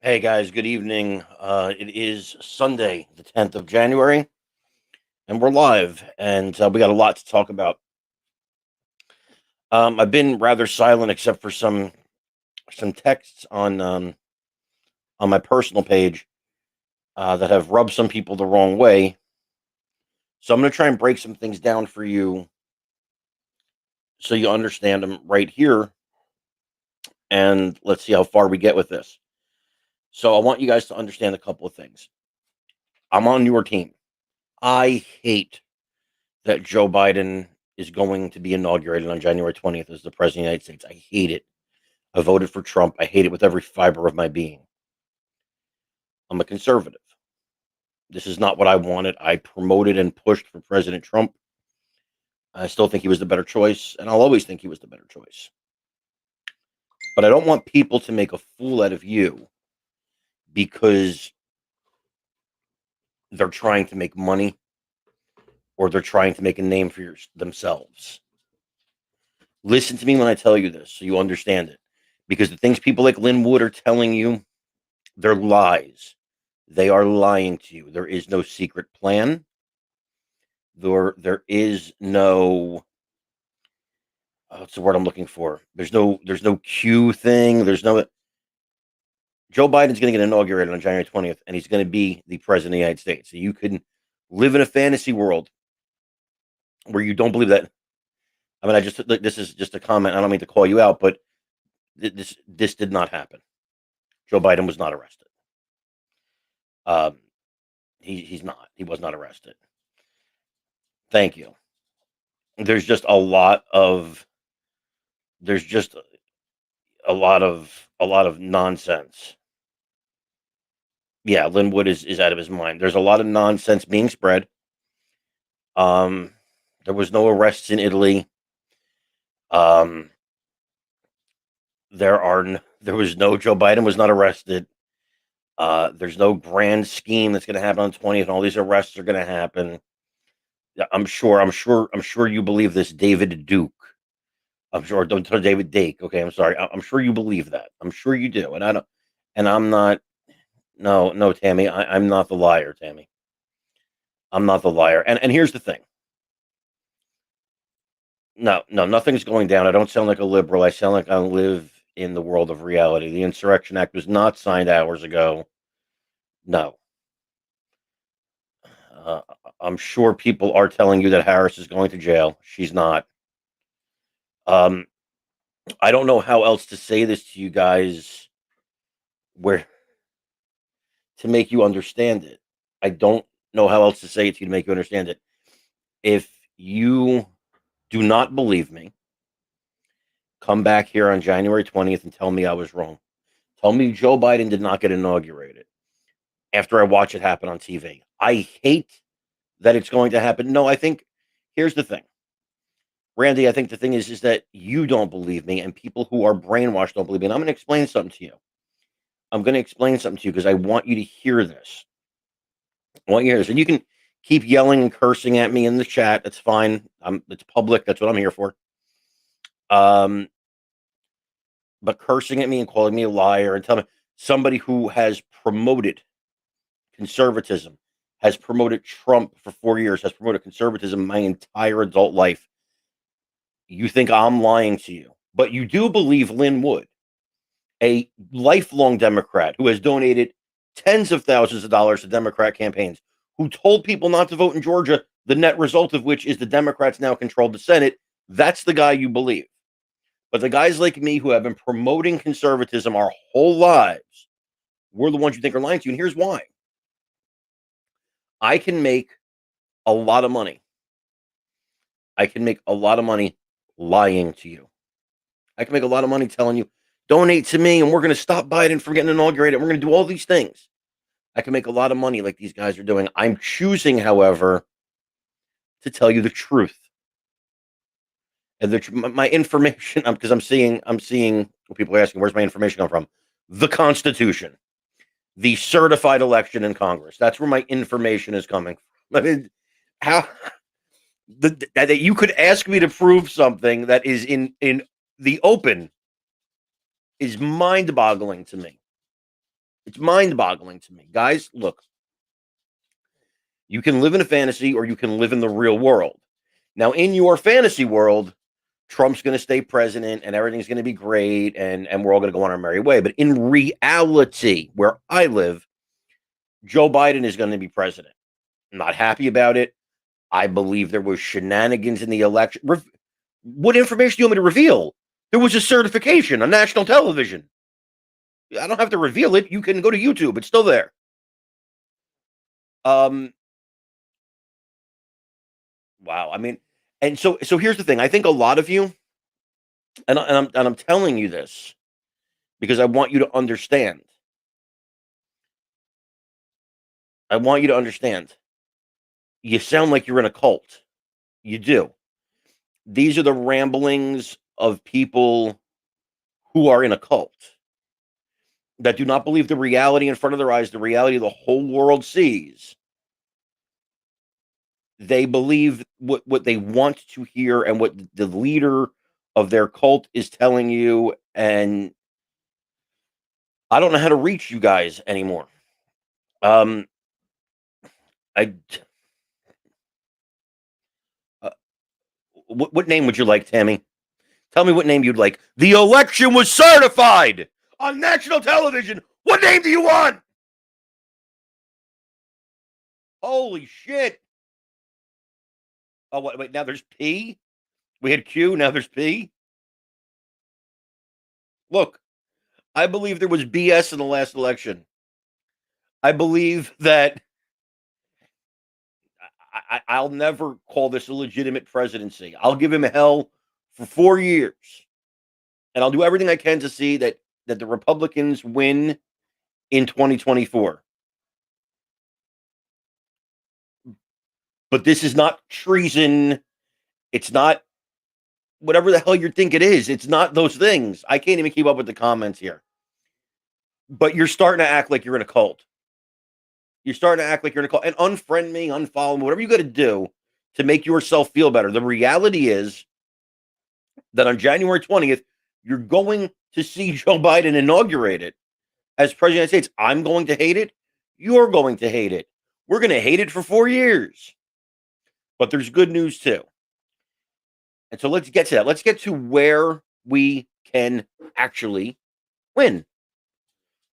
Hey guys, good evening. It is Sunday, the 10th of January, and we're live, and we got a lot to talk about. I've been rather silent, except for some texts on my personal page that have rubbed some people the wrong way. So I'm going to try and break some things down for you, so you understand them right here, and let's see how far we get with this. So I want you guys to understand a couple of things. I'm on your team. I hate that Joe Biden is going to be inaugurated on January 20th as the president of the United States. I hate it. I voted for Trump. I hate it with every fiber of my being. I'm a conservative. This is not what I wanted. I promoted and pushed for President Trump. I still think he was the better choice, and I'll always think he was the better choice. But I don't want people to make a fool out of you because they're trying to make money or they're trying to make a name for themselves. Listen to me when I tell you this so you understand it. Because the things people like Lynn Wood are telling you, they're lies. They are lying to you. There is no secret plan. There is no what's the word I'm looking for? There's no Q thing. There's no Joe Biden's going to get inaugurated on January 20th, and he's going to be the president of the United States. So you can live in a fantasy world where you don't believe that. I mean, this is just a comment. I don't mean to call you out, but this did not happen. Joe Biden was not arrested. Um, he's not. He was not arrested. Thank you. There's just a lot of there's just a lot of nonsense. Yeah, Linwood is out of his mind. There's a lot of nonsense being spread. Um, there was no arrests in Italy. Um, there was no Joe Biden was not arrested. There's no grand scheme that's going to happen on the 20th, and all these arrests are going to happen. Yeah, I'm sure you believe this, David Duke. I'm sure. Don't tell David Dake. Okay, I'm sorry. I'm sure you believe that. I'm sure you do, and I don't. And I'm not. No, no, Tammy. I'm not the liar, Tammy. I'm not the liar. And here's the thing. No, no, nothing's going down. I don't sound like a liberal. I sound like I live in the world of reality. The Insurrection Act was not signed hours ago. No. Uh, I'm sure people are telling you that Harris is going to jail. She's not. Um, I don't know how else to say this to you guys where to make you understand it. I don't know how else to say it to you to make you understand it. If you do not believe me, come back here on January 20th and tell me I was wrong. Tell me Joe Biden did not get inaugurated after I watch it happen on TV. I hate that it's going to happen. No, I think here's the thing. Randy, I think the thing is that you don't believe me and people who are brainwashed don't believe me. And I'm going to explain something to you. I'm going to explain something to you because I want you to hear this. I want you to hear this. And you can keep yelling and cursing at me in the chat. That's fine. It's public. That's what I'm here for. Um, but cursing at me and calling me a liar and telling me somebody who has promoted conservatism, has promoted Trump for 4 years, has promoted conservatism my entire adult life. You think I'm lying to you, but you do believe Lynn Wood, a lifelong Democrat who has donated tens of thousands of dollars to Democrat campaigns, who told people not to vote in Georgia, the net result of which is the Democrats now control the Senate. That's the guy you believe. But the guys like me who have been promoting conservatism our whole lives, we're the ones you think are lying to you. And here's why. I can make a lot of money. I can make a lot of money lying to you. I can make a lot of money telling you, donate to me and we're going to stop Biden from getting inaugurated. We're going to do all these things. I can make a lot of money like these guys are doing. I'm choosing, however, to tell you the truth. And my information, because I'm seeing people are asking, where's my information come from? The Constitution, the certified election in Congress. That's where my information is coming from. I mean, how that you could ask me to prove something that is in the open is mind-boggling to me. It's mind-boggling to me. Guys, look, you can live in a fantasy or you can live in the real world. Now, in your fantasy world, Trump's going to stay president and everything's going to be great and we're all going to go on our merry way. But in reality, where I live, Joe Biden is going to be president. I'm not happy about it. I believe there was shenanigans in the election. What information do you want me to reveal? There was a certification on national television. I don't have to reveal it. You can go to YouTube. It's still there. Wow. I mean, and so here's the thing. I think a lot of you, and I'm telling you this because I want you to understand. I want you to understand. You sound like you're in a cult. You do. These are the ramblings of people who are in a cult that do not believe the reality in front of their eyes, the reality the whole world sees. They believe what they want to hear and what the leader of their cult is telling you. And I don't know how to reach you guys anymore. I what name would you like, Tammy? Tell me what name you'd like. The election was certified on national television. What name do you want? Holy shit. Oh, wait, now there's P? We had Q, now there's P? Look, I believe there was BS in the last election. I believe that I'll never call this a legitimate presidency. I'll give him hell for 4 years. And I'll do everything I can to see that the Republicans win in 2024. But this is not treason. It's not whatever the hell you think it is. It's not those things. I can't even keep up with the comments here. But you're starting to act like you're in a cult. You're starting to act like you're in a cult. And unfriend me, unfollow me, whatever you got to do to make yourself feel better. The reality is that on January 20th, you're going to see Joe Biden inaugurated as president of the United States. I'm going to hate it. You're going to hate it. We're going to hate it for 4 years. But there's good news too. And so let's get to that. Let's get to where we can actually win.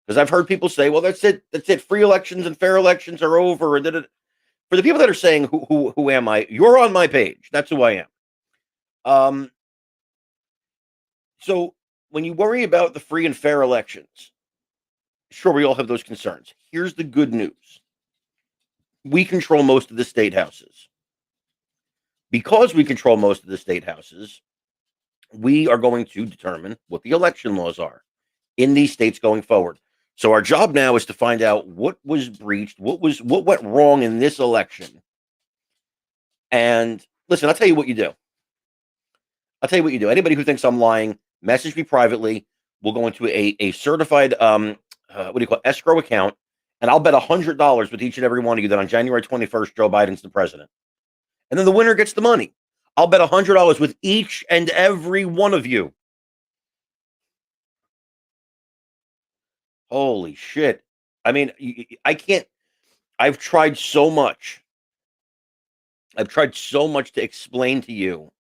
Because I've heard people say, well, that's it. That's it. Free elections and fair elections are over. And for the people that are saying, who am I? You're on my page. That's who I am. So when you worry about the free and fair elections, sure, we all have those concerns. Here's the good news. We control most of the state houses. Because we control most of the state houses, we are going to determine what the election laws are in these states going forward. So our job now is to find out what was breached, what went wrong in this election. And listen, I'll tell you what you do. Anybody who thinks I'm lying, message me privately. We'll go into a certified escrow account, and I'll bet $100 with each and every one of you that on January 21st, Joe Biden's the president. And then the winner gets the money. I'll bet $100 with each and every one of you. Holy shit. I mean, I can't. I've tried so much. To explain to you.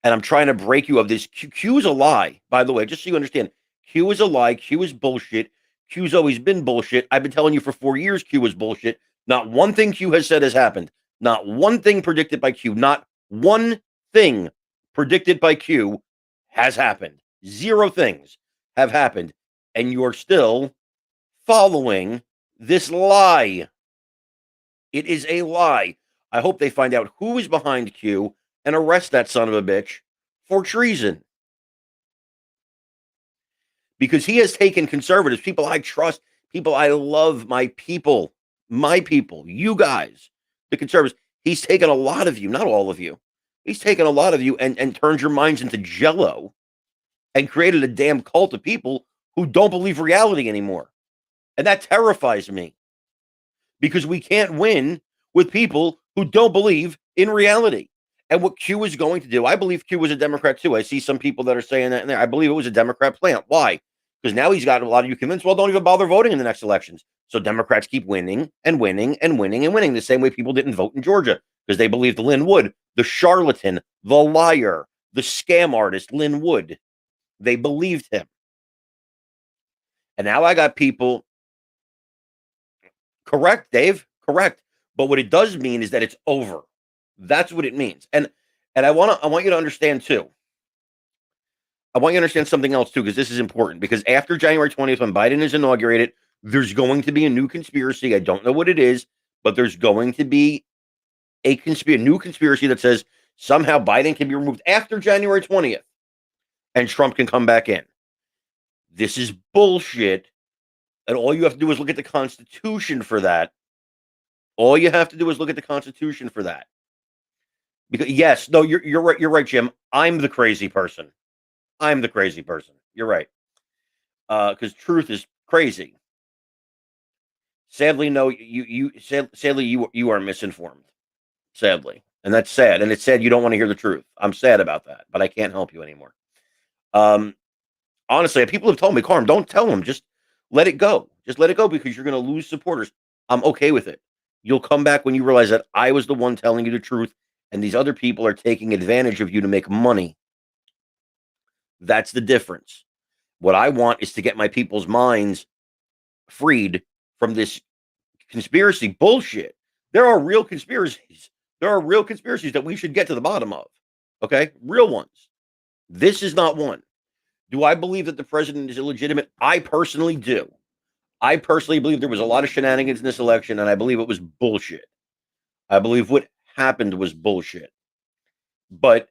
And I'm trying to break you of this. Q is a lie, by the way, just so you understand. Q is a lie. Q is bullshit. Q's always been bullshit. I've been telling you for 4 years Q is bullshit. Not one thing Q has said has happened. Not one thing predicted by Q. Not one thing predicted by Q has happened. 0 things have happened. And you're still following this lie. It is a lie. I hope they find out who is behind Q and arrest that son of a bitch for treason. Because he has taken conservatives, people I trust, people I love, my people, you guys, the conservatives. He's taken a lot of you, not all of you. He's taken a lot of you and turned your minds into jello and created a damn cult of people who don't believe reality anymore. And that terrifies me because we can't win with people who don't believe in reality. And what Q is going to do, I believe Q was a Democrat too. I see some people that are saying that in there. I believe it was a Democrat plant. Why? because now he's got a lot of you convinced. Well, don't even bother voting in the next elections. So Democrats keep winning and winning and winning and winning, the same way people didn't vote in Georgia because they believed Lynn Wood, the charlatan, the liar, the scam artist, Lynn Wood. They believed him. And now I got people. Correct, Dave. Correct. But what it does mean is that it's over. That's what it means. And I want you to understand too. I want you to understand something else too, because this is important. Because after January 20th, when Biden is inaugurated, there's going to be a new conspiracy. I don't know what it is, but there's going to be a new conspiracy that says somehow Biden can be removed after January 20th and Trump can come back in. This is bullshit. And all you have to do is look at the Constitution for that. All you have to do is look at the Constitution for that. Because yes, no, you're right. You're right, Jim. I'm the crazy person. I'm the crazy person. You're right. Because truth is crazy. Sadly, no, sadly you are misinformed. Sadly, and that's sad. And it's sad you don't want to hear the truth. I'm sad about that, but I can't help you anymore. Honestly, people have told me, Carm, don't tell them. Just let it go. Just let it go because you're going to lose supporters. I'm okay with it. You'll come back when you realize that I was the one telling you the truth, and these other people are taking advantage of you to make money. That's the difference. What I want is to get my people's minds freed from this conspiracy bullshit. There are real conspiracies. There are real conspiracies that we should get to the bottom of. Okay? Real ones. This is not one. Do I believe that the president is illegitimate? I personally do. I personally believe there was a lot of shenanigans in this election, and I believe it was bullshit. I believe what happened was bullshit. But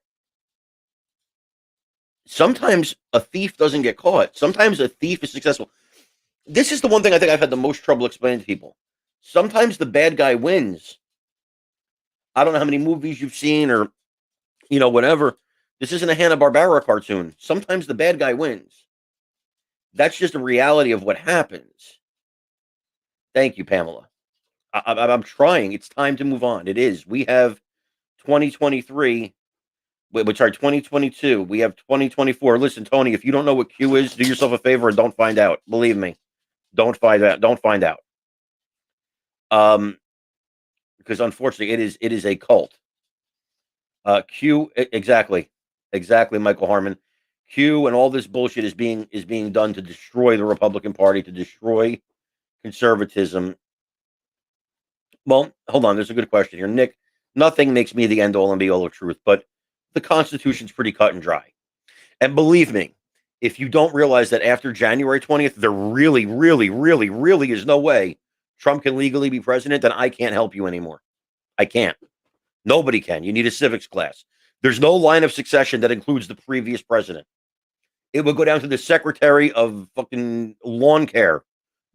sometimes a thief doesn't get caught. Sometimes a thief is successful. This is the one thing I think I've had the most trouble explaining to people. Sometimes the bad guy wins. I don't know how many movies you've seen or, whatever. This isn't a Hanna-Barbera cartoon. Sometimes the bad guy wins. That's just a reality of what happens. Thank you, Pamela. I'm trying. It's time to move on. It is. We have 2023. Which are 2022. We have 2024. Listen, Tony, if you don't know what Q is, do yourself a favor and don't find out. Believe me. Don't find out. Don't find out. Because unfortunately it is a cult. Q exactly, Michael Harmon. Q and all this bullshit is being done to destroy the Republican Party, to destroy conservatism. Well, hold on. There's a good question here, Nick. Nothing makes me the end all and be all of truth, but the Constitution's pretty cut and dry. And believe me, if you don't realize that after January 20th, there really, really, really, really is no way Trump can legally be president, then I can't help you anymore. I can't. Nobody can. You need a civics class. There's no line of succession that includes the previous president. It would go down to the secretary of fucking lawn care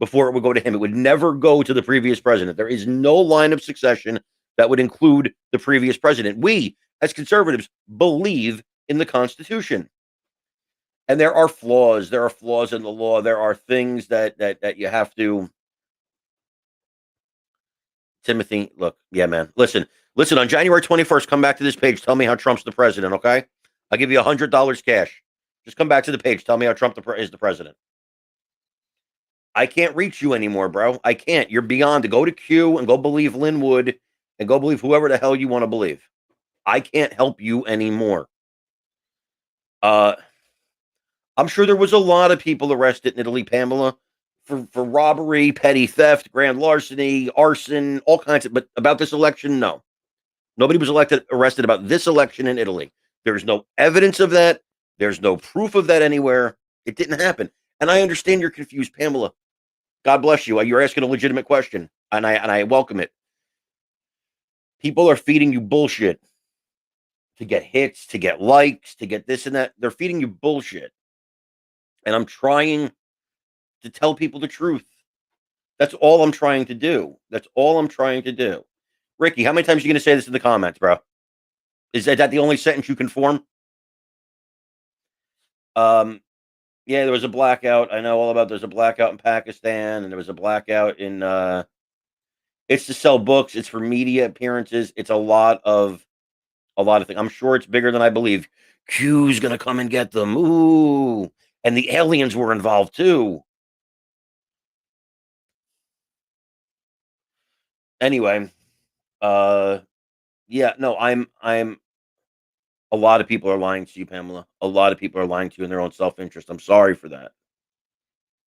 before it would go to him. It would never go to the previous president. There is no line of succession that would include the previous president. We, as conservatives, believe in the Constitution. And there are flaws. There are flaws in the law. There are things that you have to. Timothy, look, yeah, man. Listen, on January 21st, come back to this page. Tell me how Trump's the president, okay? I'll give you $100 cash. Just come back to the page. Tell me how Trump is the president. I can't reach you anymore, bro. I can't. You're beyond. Go to Q and go believe Lynn Wood and go believe whoever the hell you want to believe. I can't help you anymore. I'm sure there was a lot of people arrested in Italy, Pamela, for robbery, petty theft, grand larceny, arson, all kinds of. But about this election, no. Nobody was arrested about this election in Italy. There's no evidence of that. There's no proof of that anywhere. It didn't happen. And I understand you're confused, Pamela. God bless you. You're asking a legitimate question, and I welcome it. People are feeding you bullshit to get hits, to get likes, to get this and that. They're feeding you bullshit. And I'm trying to tell people the truth. That's all I'm trying to do. That's all I'm trying to do. Ricky, how many times are you going to say this in the comments, bro? Is that the only sentence you can form? Yeah, there was a blackout. I know all about. There's a blackout in Pakistan, and there was a blackout in. It's to sell books. It's for media appearances. It's a lot of things. I'm sure it's bigger than I believe. Q's gonna come and get them. Ooh, and the aliens were involved too. Anyway, uh, yeah, no, I'm. A lot of people are lying to you, Pamela. A lot of people are lying to you in their own self interest. I'm sorry for that.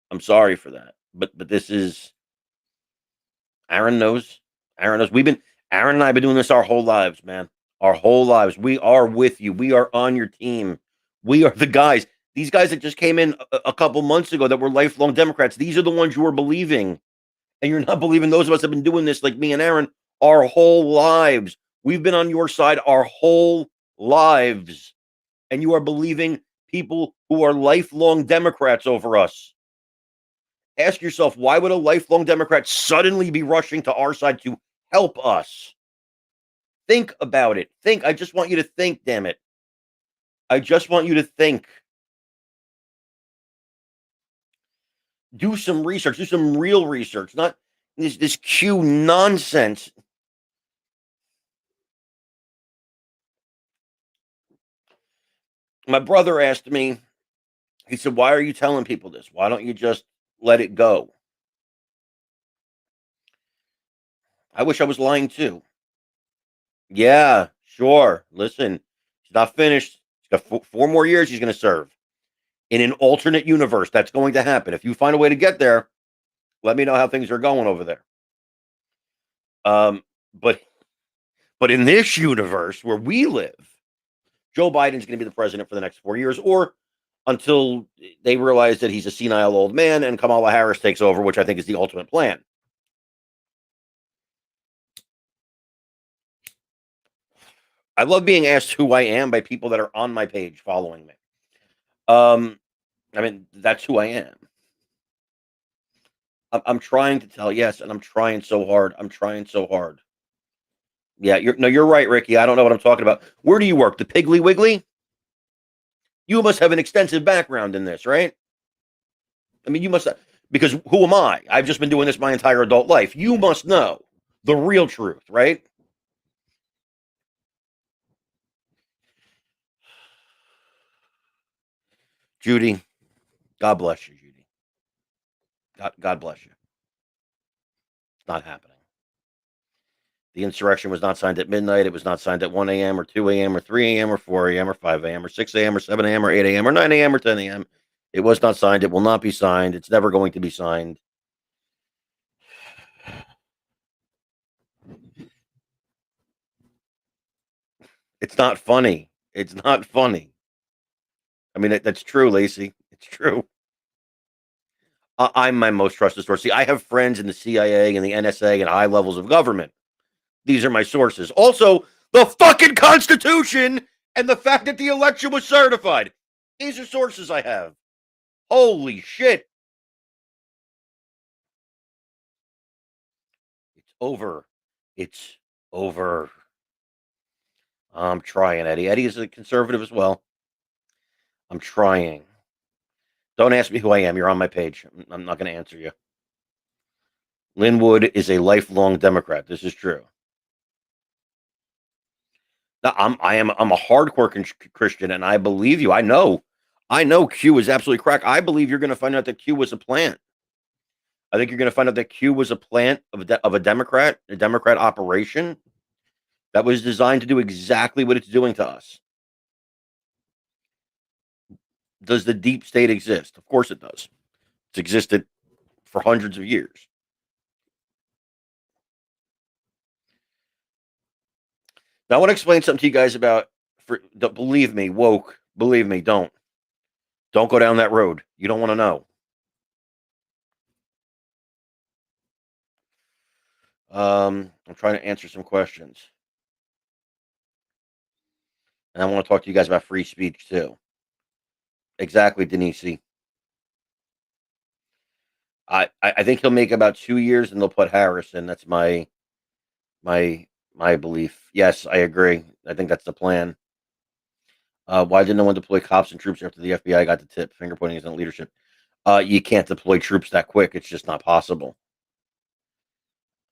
I'm sorry for that. But this is Aaron knows. Aaron knows. Aaron and I have been doing this our whole lives, man. Our whole lives. We are with you. We are on your team. We are the guys. These guys that just came in a couple months ago that were lifelong Democrats. These are the ones you are believing, and you're not believing those of us that have been doing this, like me and Aaron, our whole lives. We've been on your side our whole lives, and you are believing people who are lifelong Democrats over us. Ask yourself, why would a lifelong Democrat suddenly be rushing to our side to help us? Think about it. Think. I just want you to think, damn it. I just want you to think. Do some research. Do some real research, not this Q nonsense. My brother asked me, he said, why are you telling people this? Why don't you just let it go? I wish I was lying too. Yeah, sure. Listen, he's not finished. He's got 4 more years he's going to serve. In an alternate universe, that's going to happen. If you find a way to get there, let me know how things are going over there. Um, but in this universe where we live, Joe Biden's going to be the president for the next 4 years, or until they realize that he's a senile old man and Kamala Harris takes over, which I think is the ultimate plan. I love being asked who I am by people that are on my page following me. I mean, that's who I am. I'm trying to tell, yes, and I'm trying so hard. I'm trying so hard. Yeah, you're right, Ricky. I don't know what I'm talking about. Where do you work? The Piggly Wiggly? You must have an extensive background in this, right? I mean, you must have, because who am I? I've just been doing this my entire adult life. You must know the real truth, right? Judy, God bless you, Judy. God bless you. It's not happening. The insurrection was not signed at midnight. It was not signed at 1 a.m. or 2 a.m. or 3 a.m. or 4 a.m. or 5 a.m. or 6 a.m. or 7 a.m. or 8 a.m. or 9 a.m. or 10 a.m. It was not signed. It will not be signed. It's never going to be signed. It's not funny. It's not funny. I mean, that's true, Lacey. It's true. I'm my most trusted source. See, I have friends in the CIA and the NSA and high levels of government. These are my sources. Also, the fucking Constitution and the fact that the election was certified. These are sources I have. Holy shit. It's over. It's over. I'm trying, Eddie. Eddie is a conservative as well. I'm trying. Don't ask me who I am. You're on my page. I'm not going to answer you. Linwood is a lifelong Democrat. This is true. No, I'm a hardcore Christian, and I believe you. I know Q is absolutely correct. I believe you're going to find out that Q was a plant. I think you're going to find out that Q was a plant of a Democrat operation that was designed to do exactly what it's doing to us. Does the deep state exist? Of course it does. It's existed for hundreds of years. Now I want to explain something to you guys about. Believe me, woke. Believe me, don't go down that road. You don't want to know. I'm trying to answer some questions, and I want to talk to you guys about free speech too. Exactly, Denise. I think he'll make about 2 years, and they'll put Harris in. That's my belief. Yes, I agree. I think that's the plan. Why didn't no one deploy cops and troops after the FBI got the tip? Finger pointing isn't leadership. You can't deploy troops that quick. It's just not possible.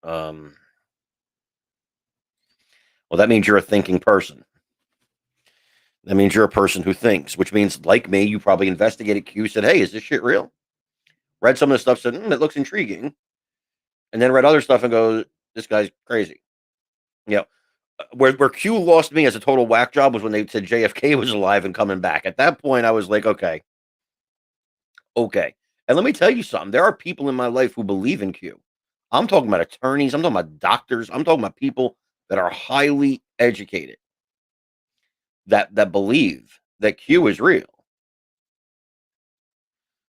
Well, that means you're a thinking person. That means you're a person who thinks, which means, like me, you probably investigated Q, said, "Hey, is this shit real?" Read some of the stuff, said, "It looks intriguing," and then read other stuff and goes, "This guy's crazy." You know, where Q lost me as a total whack job was when they said JFK was alive and coming back. At that point, I was like, okay, okay. And let me tell you something. There are people in my life who believe in Q. I'm talking about attorneys. I'm talking about doctors. I'm talking about people that are highly educated that believe that Q is real.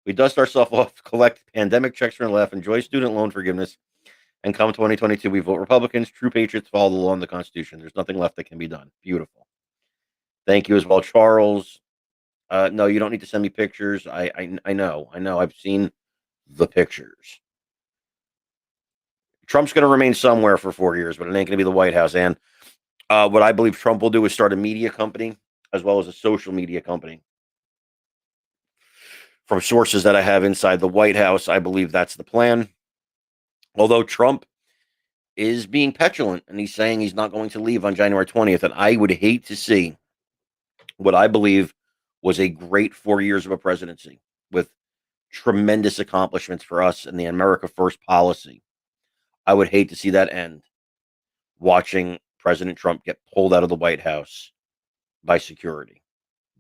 We dust ourselves off, collect pandemic checks for laugh, enjoy student loan forgiveness, and come 2022, we vote Republicans. True patriots follow the law and the Constitution. There's nothing left that can be done. Beautiful. Thank you as well, Charles. No, you don't need to send me pictures. I know. I've seen the pictures. Trump's going to remain somewhere for 4 years, but it ain't going to be the White House. And what I believe Trump will do is start a media company as well as a social media company. From sources that I have inside the White House, I believe that's the plan. Although Trump is being petulant and he's saying he's not going to leave on January 20th, and I would hate to see what I believe was a great 4 years of a presidency with tremendous accomplishments for us and the America First policy. I would hate to see that end watching President Trump get pulled out of the White House by security.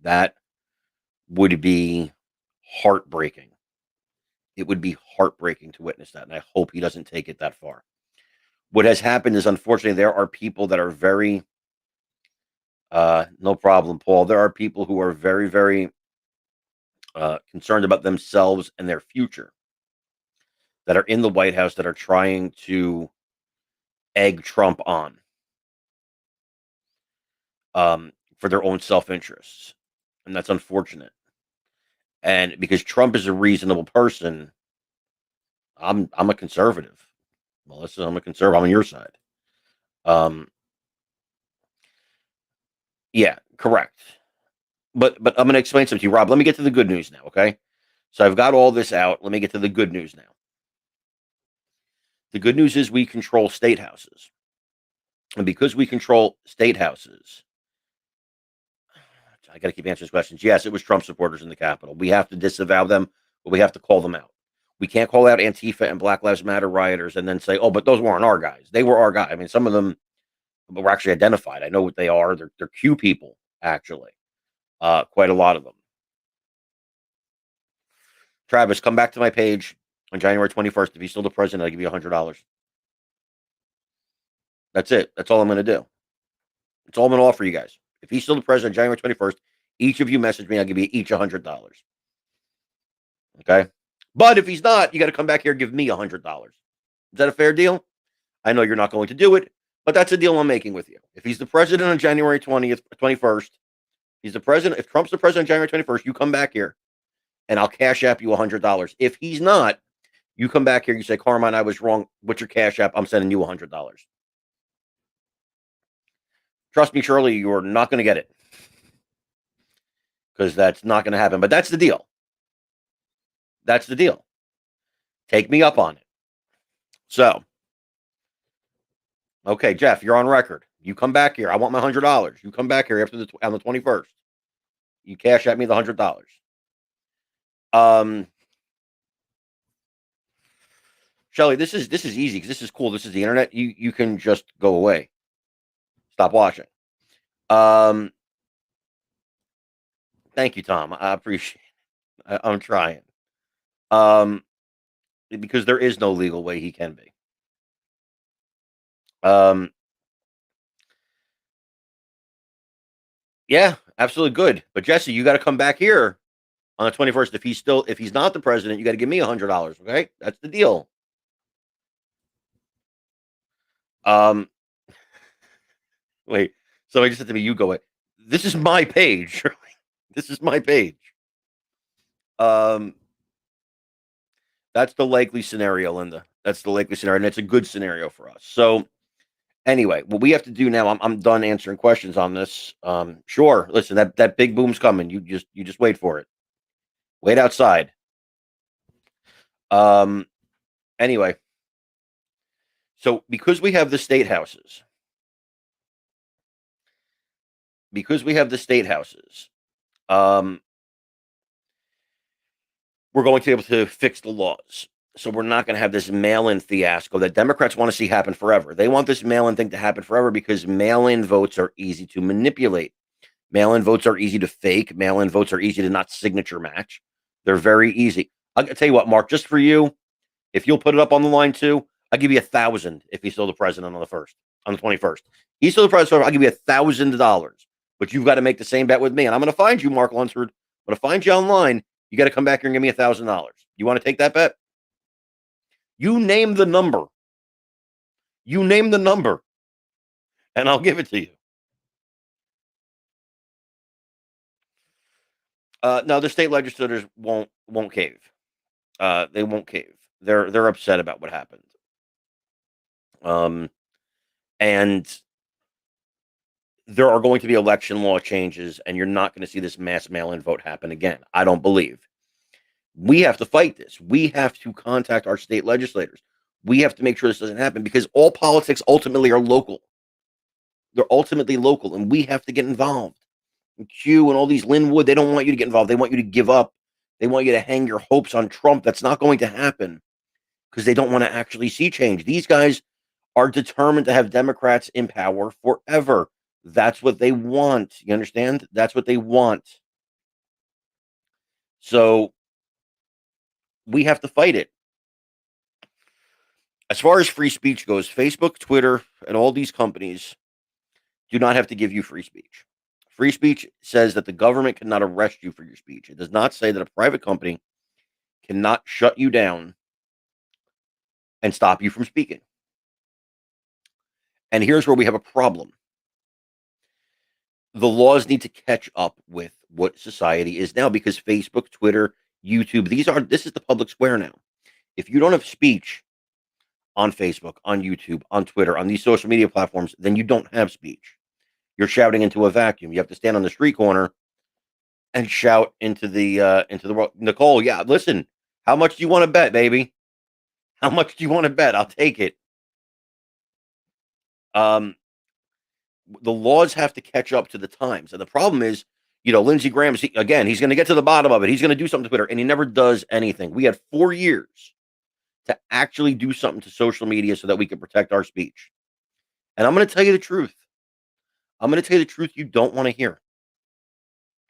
That would be heartbreaking. It would be heartbreaking to witness that, and I hope he doesn't take it that far. What has happened is, unfortunately, there are people that are very, no problem, Paul. There are people who are very, very concerned about themselves and their future that are in the White House that are trying to egg Trump on for their own self interests, and that's unfortunate. And because Trump is a reasonable person, I'm a conservative. Melissa, I'm a conservative. I'm on your side. Um, yeah, correct. But I'm going to explain something to you, Rob. Let me get to the good news now, okay? So I've got all this out. Let me get to the good news now. The good news is we control state houses, and because we control state houses, I got to keep answering questions. Yes, it was Trump supporters in the Capitol. We have to disavow them, but we have to call them out. We can't call out Antifa and Black Lives Matter rioters and then say, "Oh, but those weren't our guys. They were our guys." I mean, some of them were actually identified. I know what they are. They're Q people, actually. Quite a lot of them. Travis, come back to my page on January 21st. If he's still the president, I'll give you $100. That's it. That's all I'm going to do. That's all I'm going to offer you guys. If he's still the president on January 21st, each of you message me. I'll give you each $100. Okay. But if he's not, you got to come back here and give me $100. Is that a fair deal? I know you're not going to do it, but that's a deal I'm making with you. If he's the president on January 20th, 21st, he's the president. If Trump's the president on January 21st, you come back here and I'll cash app you $100. If he's not, you come back here, you say, "Carmine, I was wrong. What's your cash app? I'm sending you $100. Trust me, Shirley, you're not going to get it because that's not going to happen. But that's the deal. That's the deal. Take me up on it. So, okay, Jeff, you're on record. You come back here. I want my $100. You come back here after on the 21st. You cash at me the $100. Shelly, this is easy because this is cool. This is the internet. You can just go away. Stop watching. Thank you, Tom. I appreciate it. I'm trying. Because there is no legal way he can be. Yeah, absolutely good. But Jesse, you got to come back here on the 21st. If he's not the president, you got to give me $100. Okay, that's the deal. Wait. Somebody just said to me, "You go away." This is my page. This is my page. Um, that's the likely scenario, Linda. That's the likely scenario, and it's a good scenario for us. So anyway, what we have to do now, I'm done answering questions on this. Sure. Listen, that big boom's coming. You just wait for it. Wait outside. Um. Anyway, so because we have the state houses, because we have the state houses, um, we're going to be able to fix the laws. So we're not going to have this mail-in fiasco that Democrats want to see happen forever. They want this mail-in thing to happen forever because mail-in votes are easy to manipulate. Mail-in votes are easy to fake. Mail-in votes are easy to not signature match. They're very easy. I'll tell you what, Mark, just for you, if you'll put it up on the line too, I'll give you 1,000 if he's still the president on the 21st. He's still the president. I'll give you $1,000. But you've got to make the same bet with me. And I'm going to find you, Mark Lunsford. I'm going to find you online. You got to come back here and give me $1,000. You want to take that bet? You name the number. You name the number, and I'll give it to you. No, the state legislators won't cave. They won't cave. They're upset about what happened. And there are going to be election law changes, and you're not going to see this mass mail-in vote happen again. I don't believe. We have to fight this. We have to contact our state legislators. We have to make sure this doesn't happen because all politics ultimately are local. They're ultimately local, and we have to get involved. And Q and all these Linwood, they don't want you to get involved. They want you to give up. They want you to hang your hopes on Trump. That's not going to happen because they don't want to actually see change. These guys are determined to have Democrats in power forever. That's what they want. You understand? That's what they want. So we have to fight it. As far as free speech goes, Facebook, Twitter, and all these companies do not have to give you free speech. Free speech says that the government cannot arrest you for your speech. It does not say that a private company cannot shut you down and stop you from speaking. And here's where we have a problem. The laws need to catch up with what society is now because Facebook, Twitter, YouTube, this is the public square now. If you don't have speech on Facebook, on YouTube, on Twitter, on these social media platforms, then you don't have speech. You're shouting into a vacuum. You have to stand on the street corner and shout into the world. Nicole, yeah, listen, how much do you want to bet, baby? How much do you want to bet? I'll take it. The laws have to catch up to the times. And the problem is, Lindsey Graham, he's going to get to the bottom of it. He's going to do something to Twitter, and he never does anything. We had 4 years to actually do something to social media so that we can protect our speech. And I'm going to tell you the truth. I'm going to tell you the truth you don't want to hear.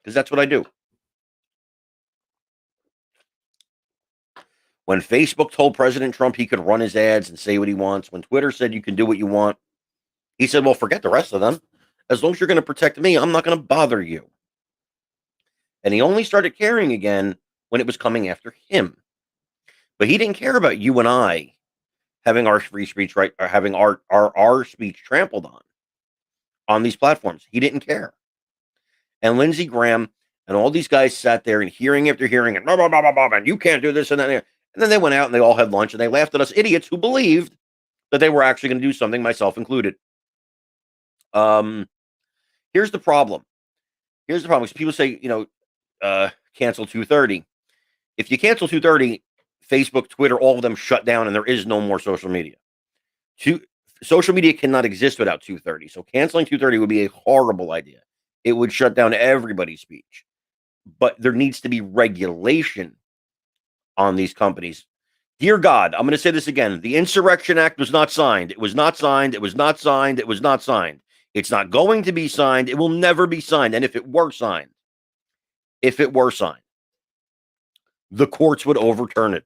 Because that's what I do. When Facebook told President Trump he could run his ads and say what he wants, when Twitter said you can do what you want, he said, well, forget the rest of them. As long as you're going to protect me, I'm not going to bother you. And he only started caring again when it was coming after him. But he didn't care about you and I having our free speech right, or having our speech trampled on these platforms. He didn't care. And Lindsey Graham and all these guys sat there and hearing after hearing and blah, blah, blah, blah, blah, and you can't do this and that. And then they went out and they all had lunch and they laughed at us idiots who believed that they were actually going to do something, myself included. Here's the problem. Here's the problem. Because people say, cancel 230. If you cancel 230, Facebook, Twitter, all of them shut down and there is no more social media. Social media cannot exist without 230. So canceling 230 would be a horrible idea. It would shut down everybody's speech. But there needs to be regulation on these companies. Dear God, I'm going to say this again. The Insurrection Act was not signed. It was not signed. It was not signed. It was not signed. It's not going to be signed. It will never be signed. And if it were signed, the courts would overturn it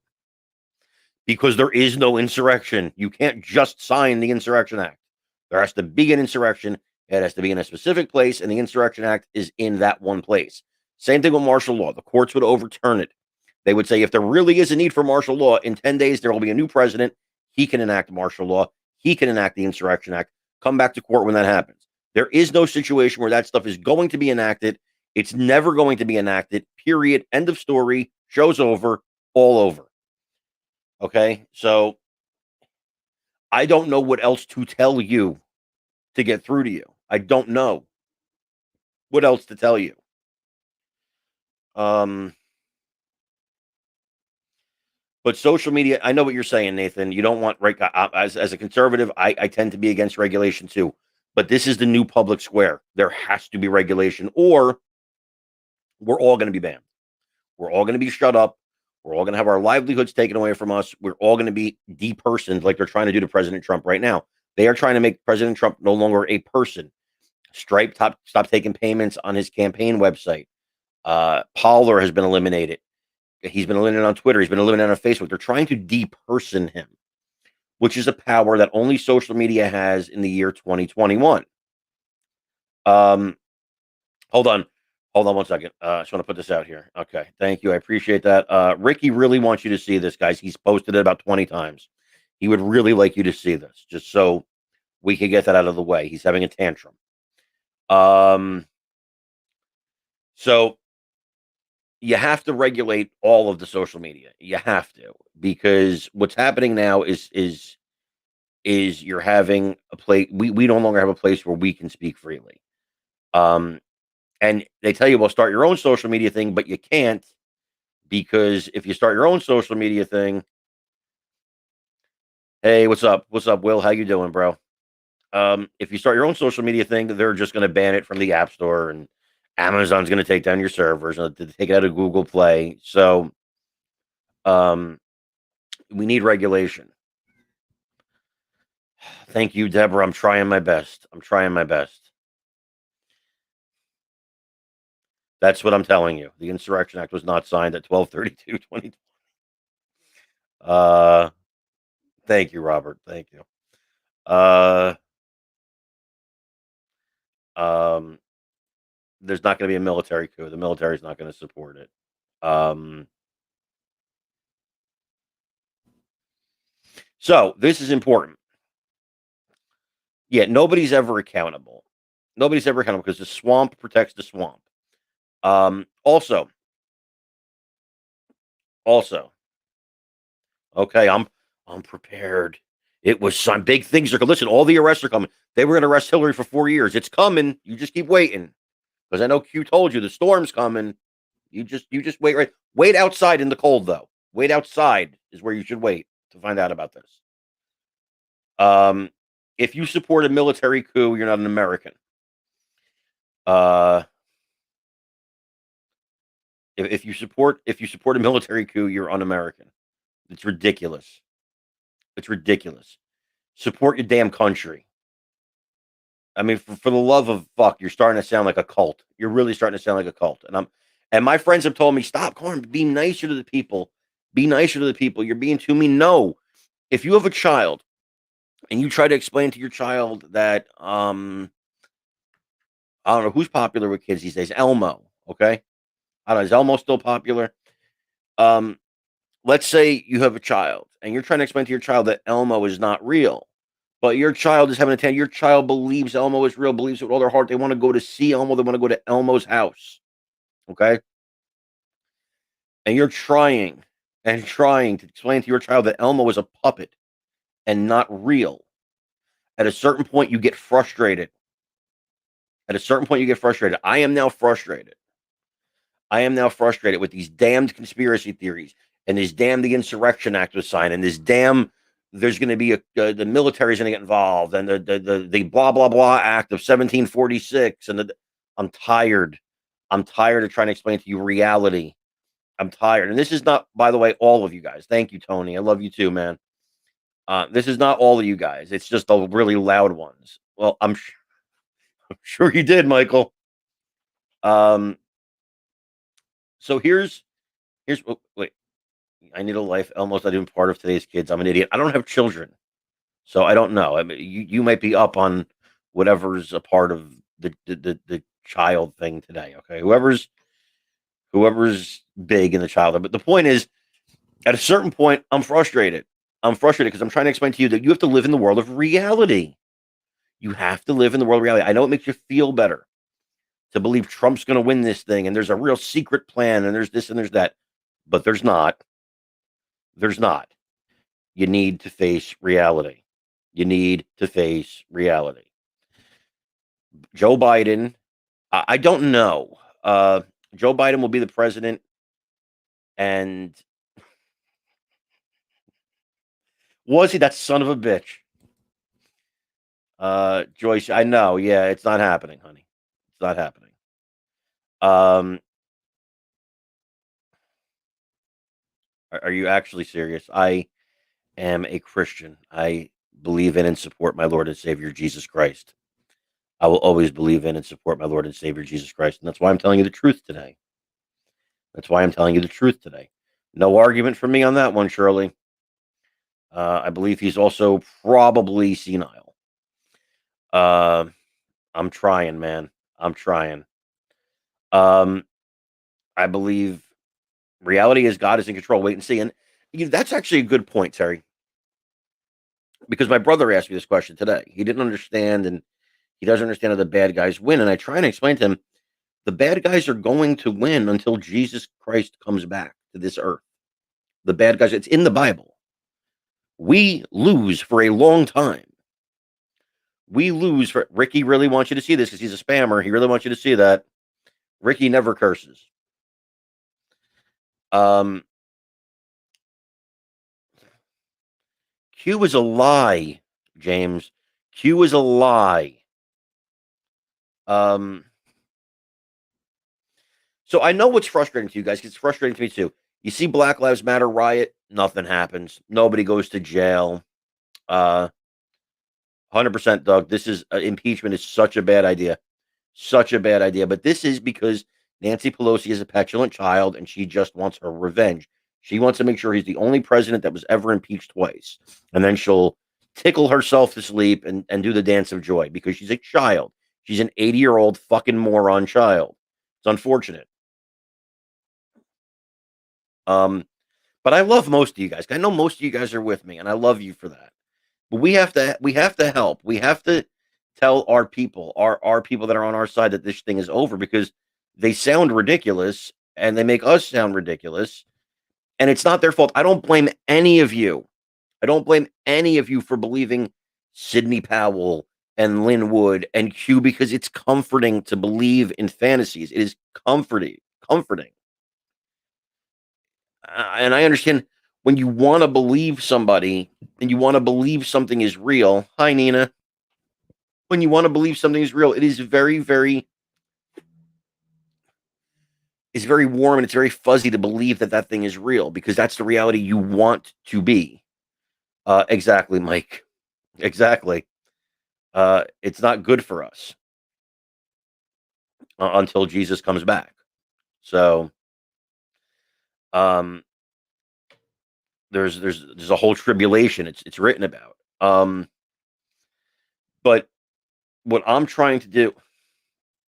because there is no insurrection. You can't just sign the Insurrection Act. There has to be an insurrection. It has to be in a specific place, and the Insurrection Act is in that one place. Same thing with martial law. The courts would overturn it. They would say if there really is a need for martial law, in 10 days there will be a new president. He can enact martial law. He can enact the Insurrection Act. Come back to court when that happens. There is no situation where that stuff is going to be enacted. It's never going to be enacted, period. End of story. Show's over. All over. Okay? So I don't know what else to tell you to get through to you. I don't know what else to tell you. But social media, I know what you're saying, Nathan. You don't want, right? As a conservative, I tend to be against regulation too. But this is the new public square. There has to be regulation, or we're all going to be banned. We're all going to be shut up. We're all going to have our livelihoods taken away from us. We're all going to be depersoned like they're trying to do to President Trump right now. They are trying to make President Trump no longer a person. Stripe stop taking payments on his campaign website. Parler has been eliminated. He's been eliminated on Twitter. He's been eliminated on Facebook. They're trying to deperson him, which is a power that only social media has in the year 2021. Um, hold on. Hold on one second. I just want to put this out here. Okay. Thank you. I appreciate that. Ricky really wants you to see this, guys. He's posted it about 20 times. He would really like you to see this, just so we can get that out of the way. He's having a tantrum. So you have to regulate all of the social media. You have to, because what's happening now is you're having a place. We no longer have a place where we can speak freely. And they tell you, well, start your own social media thing, but you can't, because if you start your own social media thing, hey, what's up? What's up, Will? How you doing, bro? If you start your own social media thing, they're just going to ban it from the App Store, and Amazon's going to take down your servers and take it out of Google Play. So, we need regulation. Thank you, Deborah. I'm trying my best. I'm trying my best. That's what I'm telling you. The Insurrection Act was not signed at 12/32/2020. Thank you, Robert. Thank you. There's not going to be a military coup. The military is not going to support it. So this is important. Yeah, nobody's ever accountable. Nobody's ever accountable because the swamp protects the swamp. Also, okay, I'm prepared. It was some big things are listen. All the arrests are coming. They were going to arrest Hillary for 4 years. It's coming. You just keep waiting, because I know Q told you the storm's coming. You just wait. Wait outside in the cold, though. Wait outside is where you should wait to find out about this. If you support a military coup, you're not an American. If you support a military coup, you're un-American. It's ridiculous. It's ridiculous. Support your damn country. I mean, for the love of fuck, you're starting to sound like a cult. You're really starting to sound like a cult. And my friends have told me, stop, Corn, be nicer to the people. Be nicer to the people. You're being too mean. No. If you have a child and you try to explain to your child that I don't know who's popular with kids these days. Elmo, okay? I don't know, is Elmo still popular? Um, let's say you have a child and you're trying to explain to your child that Elmo is not real, but your child is having a your child believes Elmo is real, believes it with all their heart. They want to go to see Elmo. They want to go to Elmo's house, okay? And you're trying and trying to explain to your child that Elmo is a puppet and not real. At a certain point, you get frustrated. At a certain point, you get frustrated. I am now frustrated. I am now frustrated with these damned conspiracy theories and this damn the Insurrection Act was signed and this damn there's going to be the military's going to get involved and the blah blah blah Act of 1746 and I'm tired. I'm tired of trying to explain to you reality. I'm tired, and this is not, by the way, all of you guys. Thank you, Tony. I love you too, man. This is not all of you guys. It's just the really loud ones. Well, I'm sure you did, Michael. So here's wait. I need a life. Almost not even part of today's kids. I'm an idiot. I don't have children, so I don't know. I mean, you might be up on whatever's a part of the child thing today. Okay, whoever's big in the child. But the point is, at a certain point, I'm frustrated. I'm frustrated because I'm trying to explain to you that you have to live in the world of reality. You have to live in the world of reality. I know it makes you feel better to believe Trump's going to win this thing, and there's a real secret plan, and there's this and there's that, but there's not. There's not. You need to face reality. You need to face reality. Joe Biden, I don't know. Joe Biden will be the president, and was he that son of a bitch? Joyce, I know. Yeah, it's not happening, honey. It's not happening. Um, are you actually serious? I am a Christian. I believe in and support my Lord and Savior Jesus Christ. I will always believe in and support my Lord and Savior Jesus Christ, and that's why I'm telling you the truth today. That's why I'm telling you the truth today. No argument from me on that one, Shirley. I believe he's also probably senile. Uh, I'm trying, man. I'm trying. Um, I believe reality is God is in control. Wait and see. And that's actually a good point, Terry, because my brother asked me this question today. He didn't understand, and he doesn't understand how the bad guys win. And I try and explain to him the bad guys are going to win until Jesus Christ comes back to this earth. The bad guys, it's in the Bible. We lose for a long time. We lose for Ricky really wants you to see this because he's a spammer. He really wants you to see that. Ricky never curses. Um, Q is a lie, James. Q is a lie. Um, so I know what's frustrating to you guys. It's frustrating to me too. You see Black Lives Matter riot, nothing happens. Nobody goes to jail. 100%, Doug. This is impeachment is such a bad idea. Such a bad idea. But this is because Nancy Pelosi is a petulant child and she just wants her revenge. She wants to make sure he's the only president that was ever impeached twice. And then she'll tickle herself to sleep and do the dance of joy because she's a child. She's an 80-year-old fucking moron child. It's unfortunate. Um, but I love most of you guys. I know most of you guys are with me, and I love you for that. But we have to help. We have to tell our people, our people that are on our side that this thing is over because they sound ridiculous and they make us sound ridiculous. And it's not their fault. I don't blame any of you. I don't blame any of you for believing Sidney Powell and Lynn Wood and Q because it's comforting to believe in fantasies. It is comforting. And I understand when you want to believe somebody and you want to believe something is real. Hi, Nina. When you want to believe something is real, it is it's very warm and it's very fuzzy to believe that that thing is real because that's the reality you want to be. Exactly, Mike. Exactly. It's not good for us until Jesus comes back. So, um, there's a whole tribulation. It's written about. But what I'm trying to do,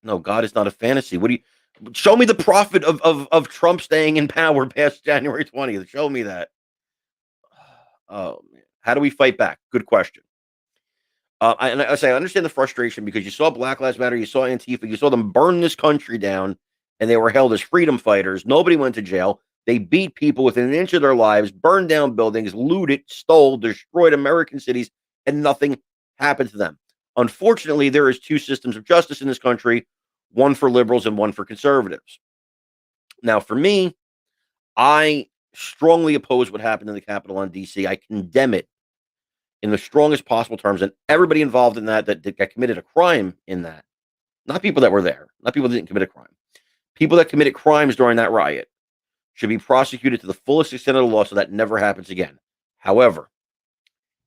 no, God is not a fantasy. What do you show me the profit of Trump staying in power past January 20th? Show me that. Oh man. How do we fight back? Good question. And I say I understand the frustration because you saw Black Lives Matter, you saw Antifa, you saw them burn this country down, and they were held as freedom fighters. Nobody went to jail. They beat people within an inch of their lives, burned down buildings, looted, stole, destroyed American cities, and nothing happened to them. Unfortunately, there is two systems of justice in this country, one for liberals and one for conservatives. Now, for me, I strongly oppose what happened in the Capitol on DC. I condemn it in the strongest possible terms, and everybody involved in that committed a crime in that, not people that were there, not people that didn't commit a crime, people that committed crimes during that riot should be prosecuted to the fullest extent of the law so that never happens again. However,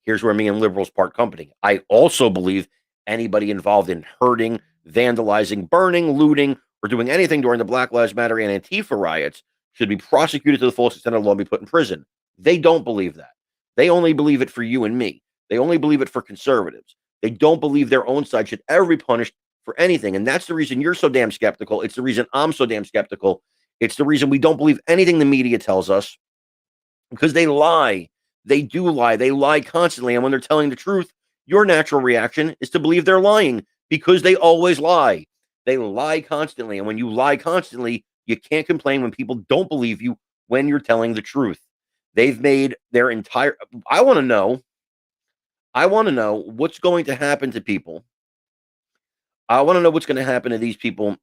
here's where me and liberals part company. I also believe anybody involved in hurting, vandalizing, burning, looting, or doing anything during the Black Lives Matter and Antifa riots should be prosecuted to the fullest extent of the law and be put in prison. They don't believe that. They only believe it for you and me. They only believe it for conservatives. They don't believe their own side should ever be punished for anything. And that's the reason you're so damn skeptical. It's the reason I'm so damn skeptical. It's the reason we don't believe anything the media tells us because they lie. They do lie. They lie constantly. And when they're telling the truth, your natural reaction is to believe they're lying because they always lie. They lie constantly. And when you lie constantly, you can't complain when people don't believe you when you're telling the truth. They've made their entire. I want to know what's going to happen to people. I want to know what's going to happen to these people